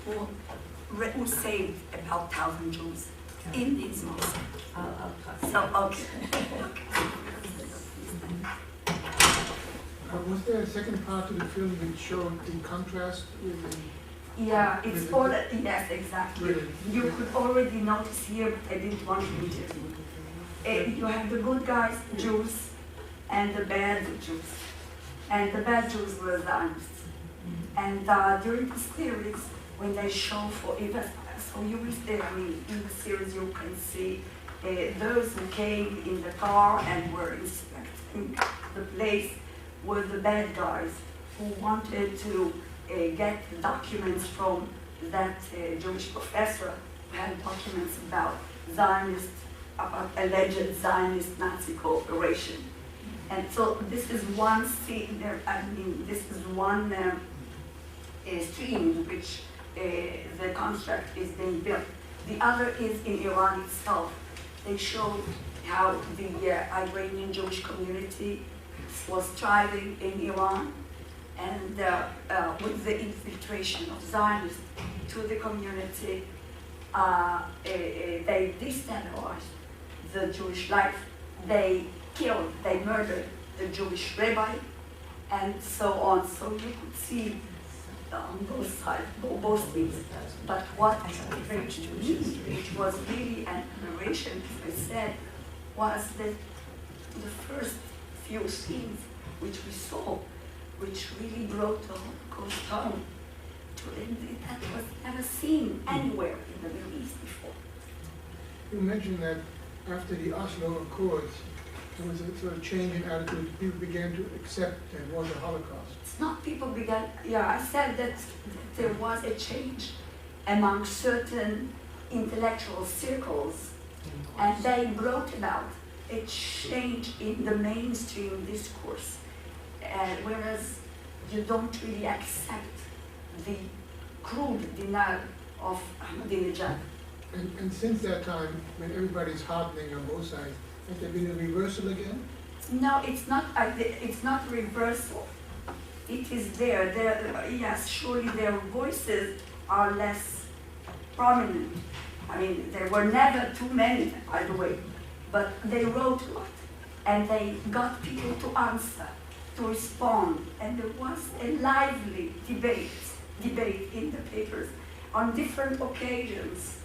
who saved about 1,000 Jews in his mosque. So, okay. Was there a second part to the film which showed in contrast with the Yeah, it's all, yes, exactly. Really? You could already notice here, but I didn't want you to. You have the good guys, Jews, and the bad Jews. And the bad Jews were Zionists. And during the series, when they show for even, so you will see, I mean, in the series you can see those who came in the car and were inspecting the place were the bad guys who wanted to get documents from that Jewish professor who had documents about Zionist, about alleged Zionist Nazi cooperation. And so this is one scene there, I mean, this is one stream in which the construct is being built. The other is in Iran itself. They show how the Iranian Jewish community was thriving in Iran, and with the infiltration of Zionists to the community, they destabilized the Jewish life. They killed, they murdered the Jewish rabbi, and so on. So you could see on both sides, both things. But what reached me, which was really an admiration, as I said, was that the first few scenes which we saw, which really brought the Holocaust home to that was never seen anywhere in the Middle East before. You mentioned that after the Oslo Accords, there was a sort of change in attitude. People began to accept there was a Holocaust. It's not people began, yeah, I said that there was a change among certain intellectual circles, and they brought about a change in the mainstream discourse, whereas you don't really accept the crude denial of Ahmadinejad. And since that time, when everybody's hardening on both sides, has there been a reversal again? No, it's not. It's not reversal. It is there. Yes, surely their voices are less prominent. I mean, there were never too many, by the way, but they wrote a lot, and they got people to answer, to respond, and there was a lively debate in the papers on different occasions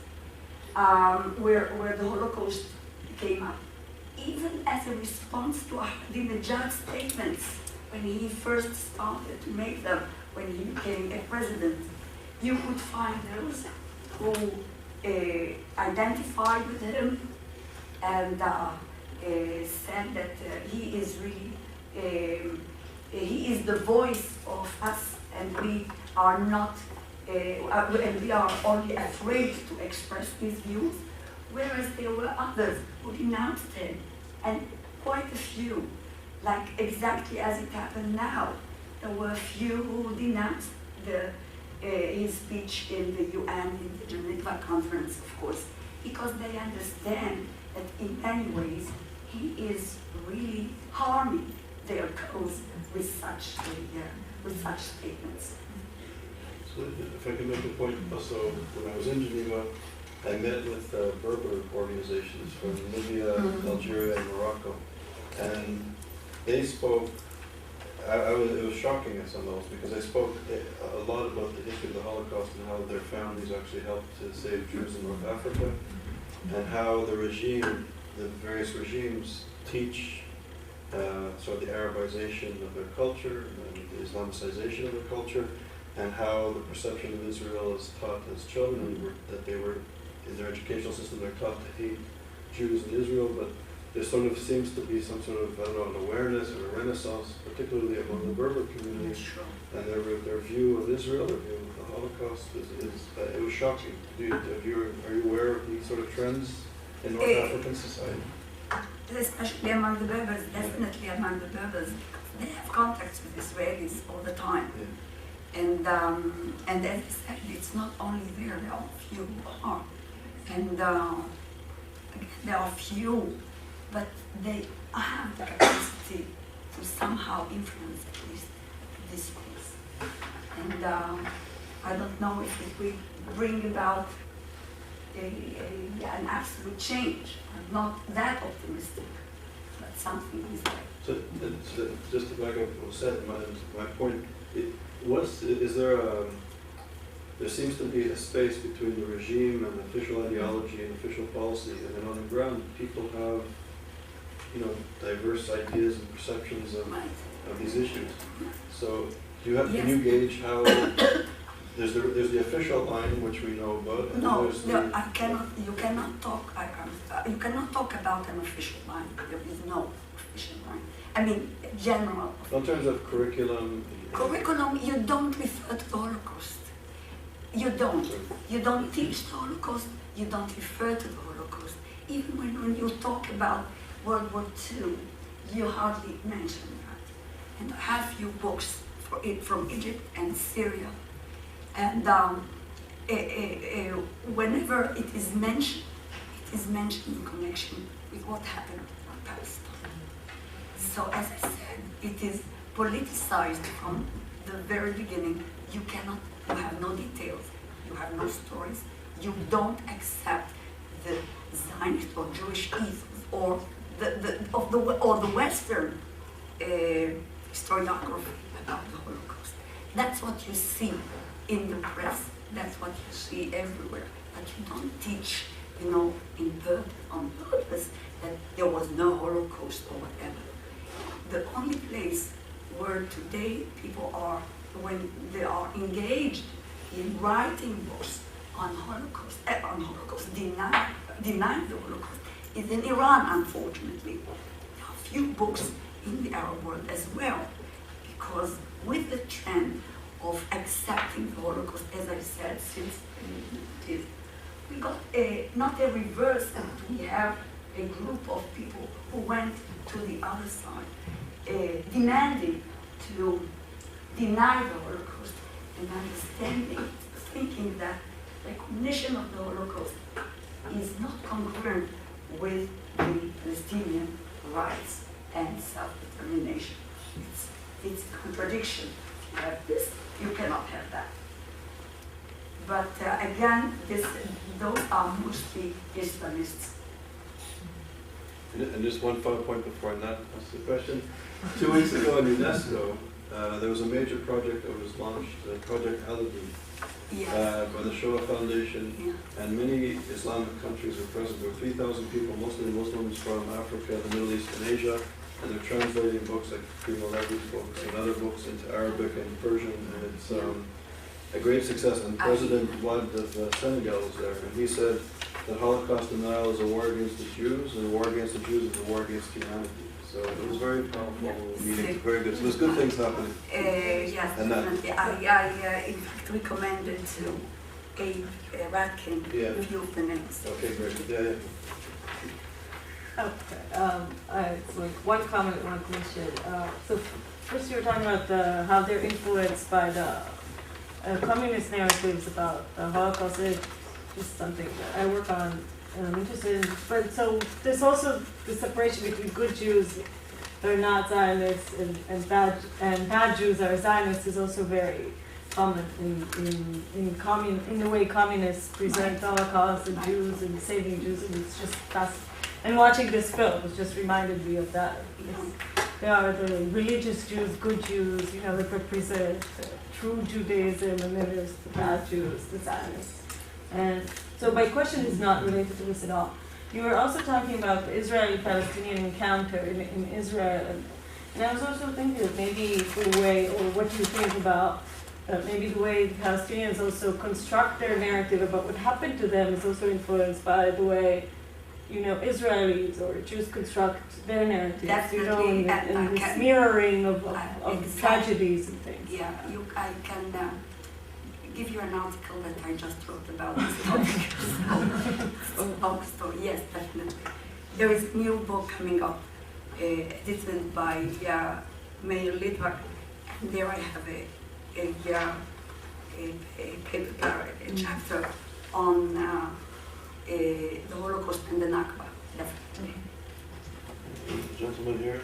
where the Holocaust came up, even as a response to Ahmadinejad's statements when he first started to make them, when he became a president. You could find those who identified with him and said that he is really, he is the voice of us, and we are not, and we are only afraid to express his views, whereas there were others who denounced him, and quite a few, like exactly as it happened now. There were a few who denounced his speech in the UN, in the Geneva Conference, of course, because they understand that in many ways he is really harming their cause with such statements. So if I could make a point also, when I was in Geneva, I met with Berber organizations from Libya, Algeria, and Morocco, and they spoke. It was shocking at some levels because they spoke a lot about the history of the Holocaust and how their families actually helped to save Jews in North Africa, and how the various regimes teach sort of the Arabization of their culture and the Islamicization of their culture, and how the perception of Israel is taught as children, that they were, in their educational system, they're taught to hate Jews in Israel, but there sort of seems to be some sort of, I don't know, an awareness or a renaissance, particularly among the Berber community, and their view of Israel, their view of the Holocaust, it was shocking. Are you aware of these sort of trends in North African society? Especially among the Berbers, definitely among the Berbers, because they have contacts with Israelis all the time. Yeah. And as I said, it's not only there are few who are. And there are few, but they have the capacity to somehow influence at least this place. And I don't know if it will bring about an absolute change. I'm not that optimistic, but something is there. So just to back up what was said, my point, is there there seems to be a space between the regime and official ideology and official policy, and then on the ground, people have, diverse ideas and perceptions of these issues. So, can you gauge how, there's the official line, which we know about, and No, there's no, you cannot talk about an official line. There is no official line. I mean, general. in terms of curriculum. Curriculum, you don't refer to the Holocaust. You don't. You don't teach the Holocaust. You don't refer to the Holocaust. Even when you talk about World War II, you hardly mention that. And I have few books from Egypt and Syria. And whenever it is mentioned in connection with what happened in Palestine. So as I said, it is politicized from the very beginning. You have no details, you have no stories, you don't accept the Zionist or Jewish ethos or the Western historiography about the Holocaust. That's what you see in the press, that's what you see everywhere, but you don't teach, on purpose that there was no Holocaust or whatever. The only place where today people are, when they are engaged in writing books on Holocaust, denying the Holocaust, is in Iran, unfortunately. There are few books in the Arab world as well, because with the trend of accepting the Holocaust, as I said, since we got not a reverse, and we have a group of people who went to the other side, demanding to deny the Holocaust and thinking that recognition of the Holocaust is not congruent with the Palestinian rights and self-determination. It's a contradiction. You have this, you cannot have that. But again, those are mostly Islamists. And just one final point before I ask the question. 2 weeks ago in UNESCO, there was a major project that was launched, Project Aladdin, by the Shoah Foundation, and many Islamic countries were present. There were 3,000 people, mostly Muslims from Africa, the Middle East, and Asia, and they're translating books like Primo Levi's books and other books into Arabic and Persian, and it's a great success. And President Wade of Senegal was there, and he said that Holocaust denial is a war against the Jews, and a war against the Jews is a war against humanity. So it was very powerful meeting, very good. So there's good things happening. Yes, definitely. I in fact recommended to Gabe Ratkin a few of the names. Okay, great. Yeah. Okay. So one comment, one question. So first you were talking about how they're influenced by the communist narratives about the Holocaust. It's just something that I work on and I'm interested in. But so there's also the separation between good Jews that are not Zionists and bad Jews that are Zionists is also very common in the way communists present the Holocaust and Jews and saving Jews, and it's just fascinating. And watching this film has just reminded me of that. There are the religious Jews, good Jews, that represent true Judaism, and then there's the bad Jews, the Zionists. And so my question is not related to this at all. You were also talking about the Israeli-Palestinian encounter in Israel, and I was also thinking that maybe the way, or what you think about maybe the way the Palestinians also construct their narrative about what happened to them is also influenced by the way Israelis or Jews construct their narratives, Definitely, and this mirroring of tragedies and things. Yeah, I can give you an article that I just wrote about this topic. Long story, yes, definitely. There is a new book coming up, edited by Meir Litvak, and there I have a paper, a chapter on the Holocaust and the Nakba, definitely. Gentleman here.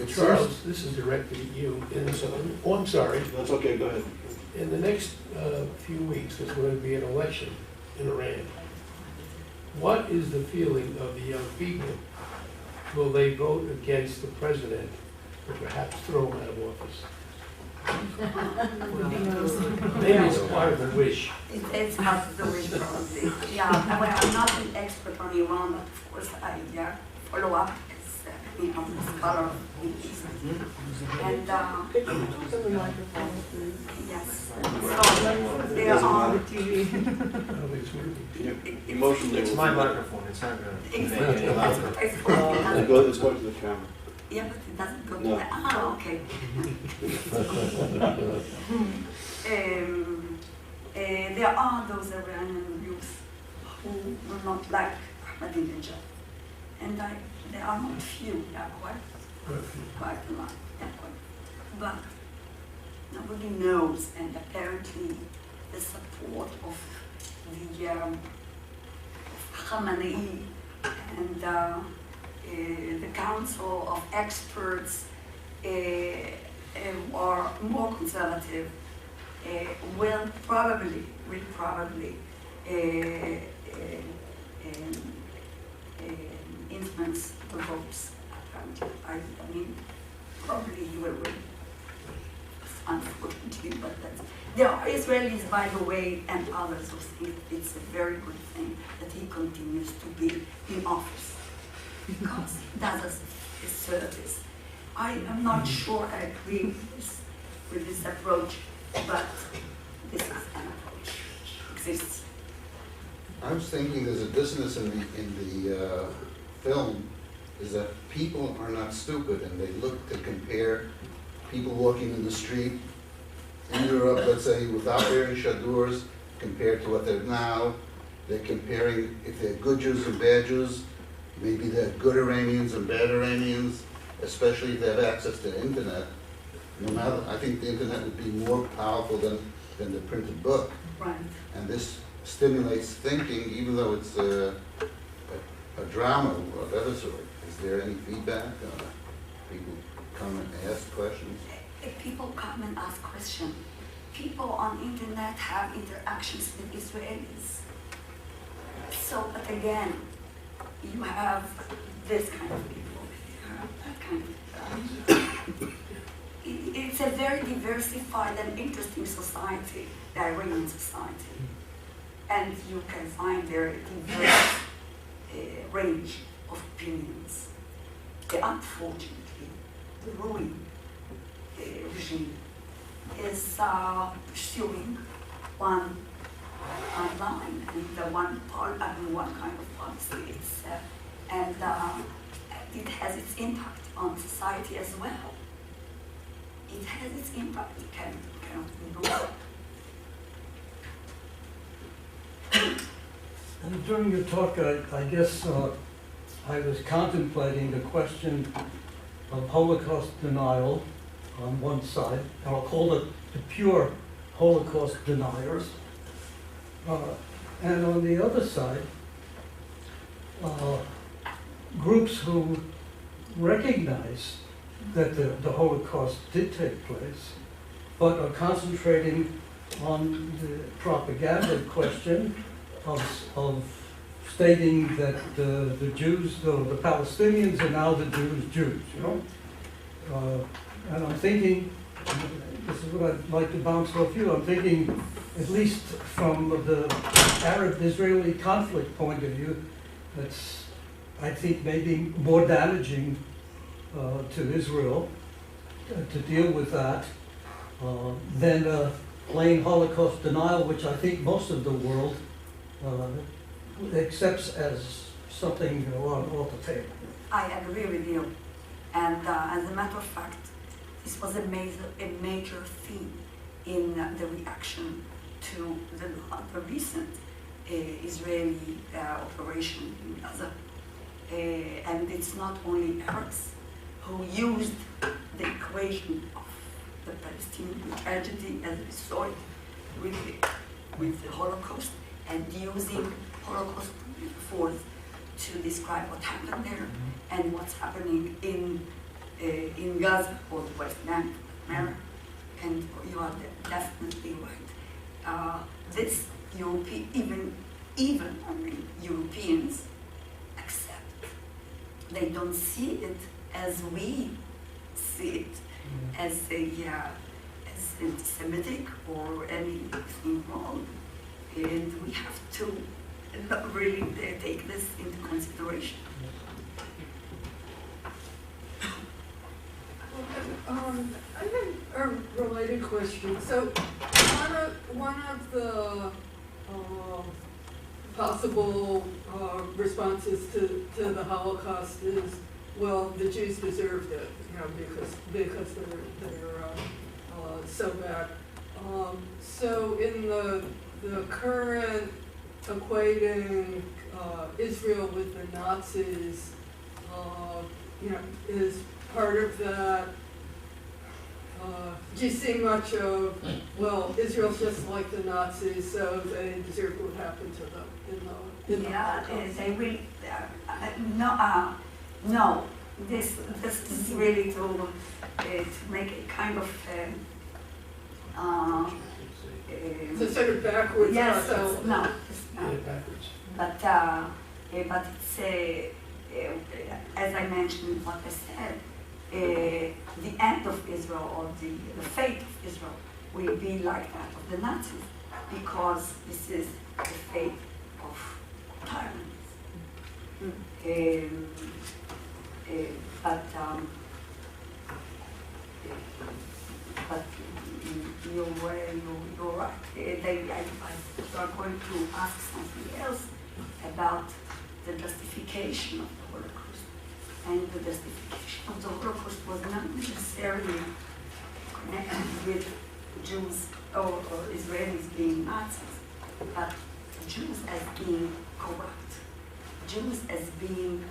Charles, this is directed at you. I'm sorry. That's okay, go ahead. In the next few weeks, there's going to be an election in Iran. What is the feeling of the young people? Will they vote against the president or perhaps throw him out of office? Maybe it's part of the wish. It's part of the wish probably. Yeah, well, I'm not an expert on Iran, but of course I follow up as the scholar of the East. And Could you talk on the microphone, please? yes, so there are The TV. I don't think it's working. Emotionally. It's my microphone, it's not gonna make it exactly. louder. It's working. It's going to the camera. Yeah, but it doesn't go to No. the, okay. There are those Iranian youth who will not like Ahmadinejad. And there are not few, there are quite a lot. Yeah, but nobody knows, and apparently the support of the Khamenei and the council of experts are more conservative will probably influence the votes. Apparently, I mean, probably he will win. Unfortunately, but that's, there are Israelis, by the way, and others who think it's a very good thing that he continues to be in office because he does us a service. I am not sure I agree with this approach, but this is an approach which exists. I was thinking there's a dissonance in the film, is that people are not stupid and they look to compare people walking in the street in Europe, let's say, without wearing chadors, compared to what they're now. They're comparing if they're good Jews and bad Jews, maybe they're good Iranians and bad Iranians, especially if they have access to the internet. No matter, I think the internet would be more powerful than the printed book. Right. And this stimulates thinking, even though it's a drama of other sort. Is there any feedback? People come and ask questions? If people come and ask questions, people on internet have interactions with Israelis. So, but again, you have this kind of people, you have that kind of people. It's a very diversified and interesting society, the Iranian society. And you can find very diverse range of opinions. Unfortunately, the ruling regime is pursuing one line and one kind of policy. And it has its impact on society as well. It has its impact. It cannot be ignored. And during your talk, I guess I was contemplating the question of Holocaust denial on one side, and I'll call it the pure Holocaust deniers, and on the other side, groups who recognize that the Holocaust did take place, but are concentrating on the propaganda question of stating that the Jews, the Palestinians are now the Jews, you know? And I'm thinking, this is what I'd like to bounce off you, I'm thinking, at least from the Arab-Israeli conflict point of view, that's, I think, maybe more damaging to Israel to deal with that than plain Holocaust denial, which I think most of the world accepts as something off the table. I agree with you. And as a matter of fact, this was a major theme in the reaction to the recent Israeli operation in Gaza. And it's not only Arabs who used the equation of the Palestinian tragedy as we saw it with the Holocaust, and using Holocaust metaphors to describe what happened there and what's happening in Gaza or the West Bank, America. And you are definitely right. This European, even Europeans accept. They don't see it as we see it, as anti-Semitic or anything wrong. And we have to really take this into consideration. I have a related question. So one of the possible responses to the Holocaust is, well, the Jews deserved it, because they're so bad. So in the current equating Israel with the Nazis, is part of that. Do you see much of, well, Israel's just like the Nazis, so they deserve what happened to them in the Holocaust? They will. No. This is really to make a kind of. So sort of backwards. Yes. So No. backwards. But it's as I mentioned, what I said. The end of Israel or the fate of Israel will be like that of the Nazis, because this is the fate of tyrants. But you're right. I'm going to ask something else about the justification of the Holocaust. And the justification of the Holocaust was not necessarily connected with Jews or Israelis being Nazis, but Jews as being corrupt, Jews as being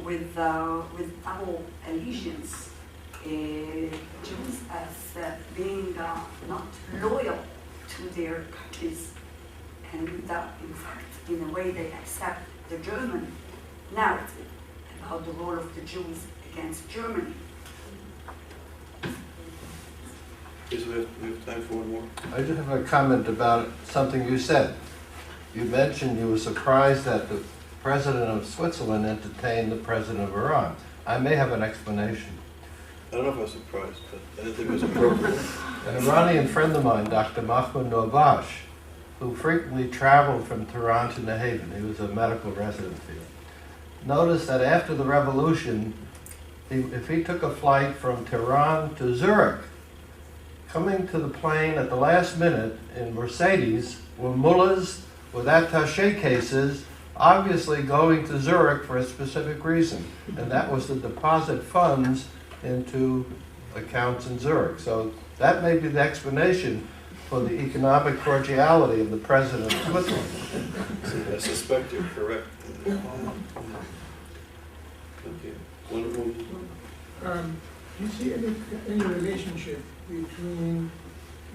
with double allegiance, Jews as being not loyal to their countries. And in fact, in a way, they accept the German narrative about the role of the Jews against Germany. Yes, we have time for one more. I just have a comment about something you said. You mentioned you were surprised that the president of Switzerland entertained the president of Iran. I may have an explanation. I don't know if I was surprised, but I didn't think it was appropriate. An Iranian friend of mine, Dr. Mahmoud Novash, who frequently traveled from Tehran to New Haven, he was a medical resident here, noticed that after the revolution, if he took a flight from Tehran to Zurich, coming to the plane at the last minute in Mercedes were mullahs with attaché cases, obviously going to Zurich for a specific reason, and that was to deposit funds into accounts in Zurich. So that may be the explanation for the economic cordiality of the president of Switzerland. I suspect you're correct. Okay. Wonderful. Do you see any relationship between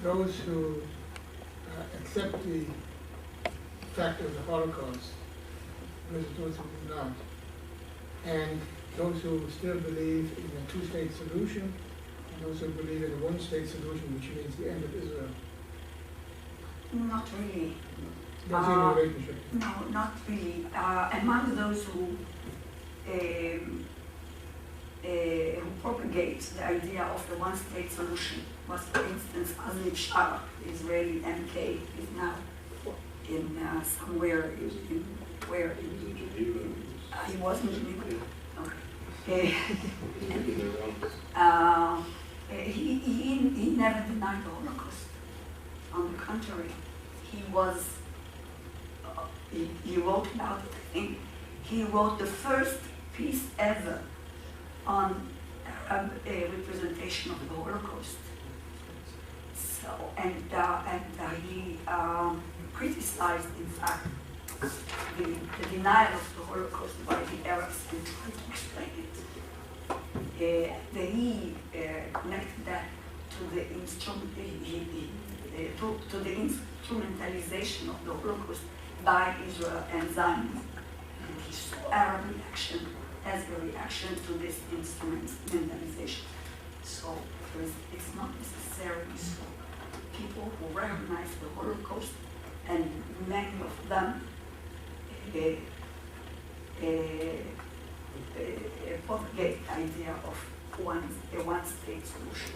those who accept the fact of the Holocaust versus those who do not, and those who still believe in a two-state solution, and those who believe in a one-state solution, which means the end of Israel? Not really. Don't see any relationship. No, not really. Among those who propagate the idea of the one-state solution was, for instance, Azim Shara, the Israeli MK, is now in somewhere he was in Geneva. Okay. He never denied the Holocaust. On the contrary, he wrote about it. I think he wrote the first piece ever on Arab representation of the Holocaust. So, and he criticized, in fact, the denial of the Holocaust by the Arabs and tried to explain it. He connected that to the instrumentalization of the Holocaust by Israel and Zionism. And he saw Arab reaction as a reaction to this instrumentalization. So it's not necessarily so. People who recognize the Holocaust, and many of them propagate the idea of a one-state solution.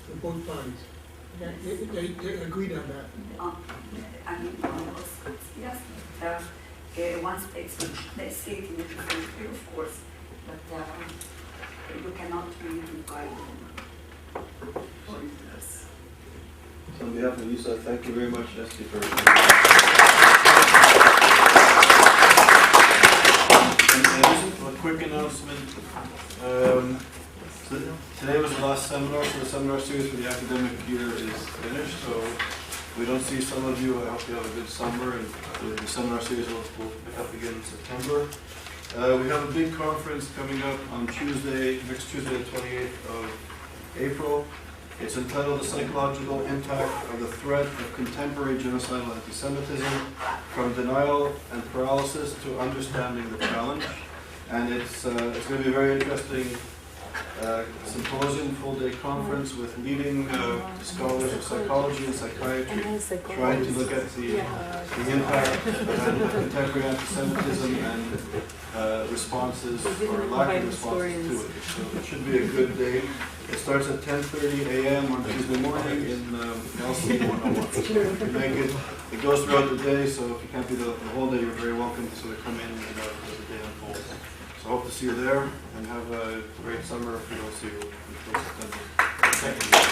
For both parties. They agreed on that. I mean, yes, a one-state solution. They say it in a different way, of course, but you cannot really divide them for years. So on behalf of USA, thank you very much, Esther, for just a quick announcement. Today was the last seminar, so the seminar series for the academic year is finished. So we don't see some of you. I hope you have a good summer, and the seminar series will pick up again in September. We have a big conference coming up on next Tuesday, the 28th of April. It's entitled The Psychological Impact of the Threat of Contemporary Genocidal Anti-Semitism, From Denial and Paralysis to Understanding the Challenge. And it's going to be a very interesting symposium, full-day conference with leading scholars of psychology and psychiatry trying to look at the impact of contemporary anti-Semitism and responses or lack of responses to it. So it should be a good day. It starts at 10:30 a.m. on Tuesday morning in LC 101. If you make it, it goes throughout the day, so if you can't be the whole day, you're very welcome to sort of come in as the day unfolds. So I hope to see you there, and have a great summer if we don't see you until September. Thank you.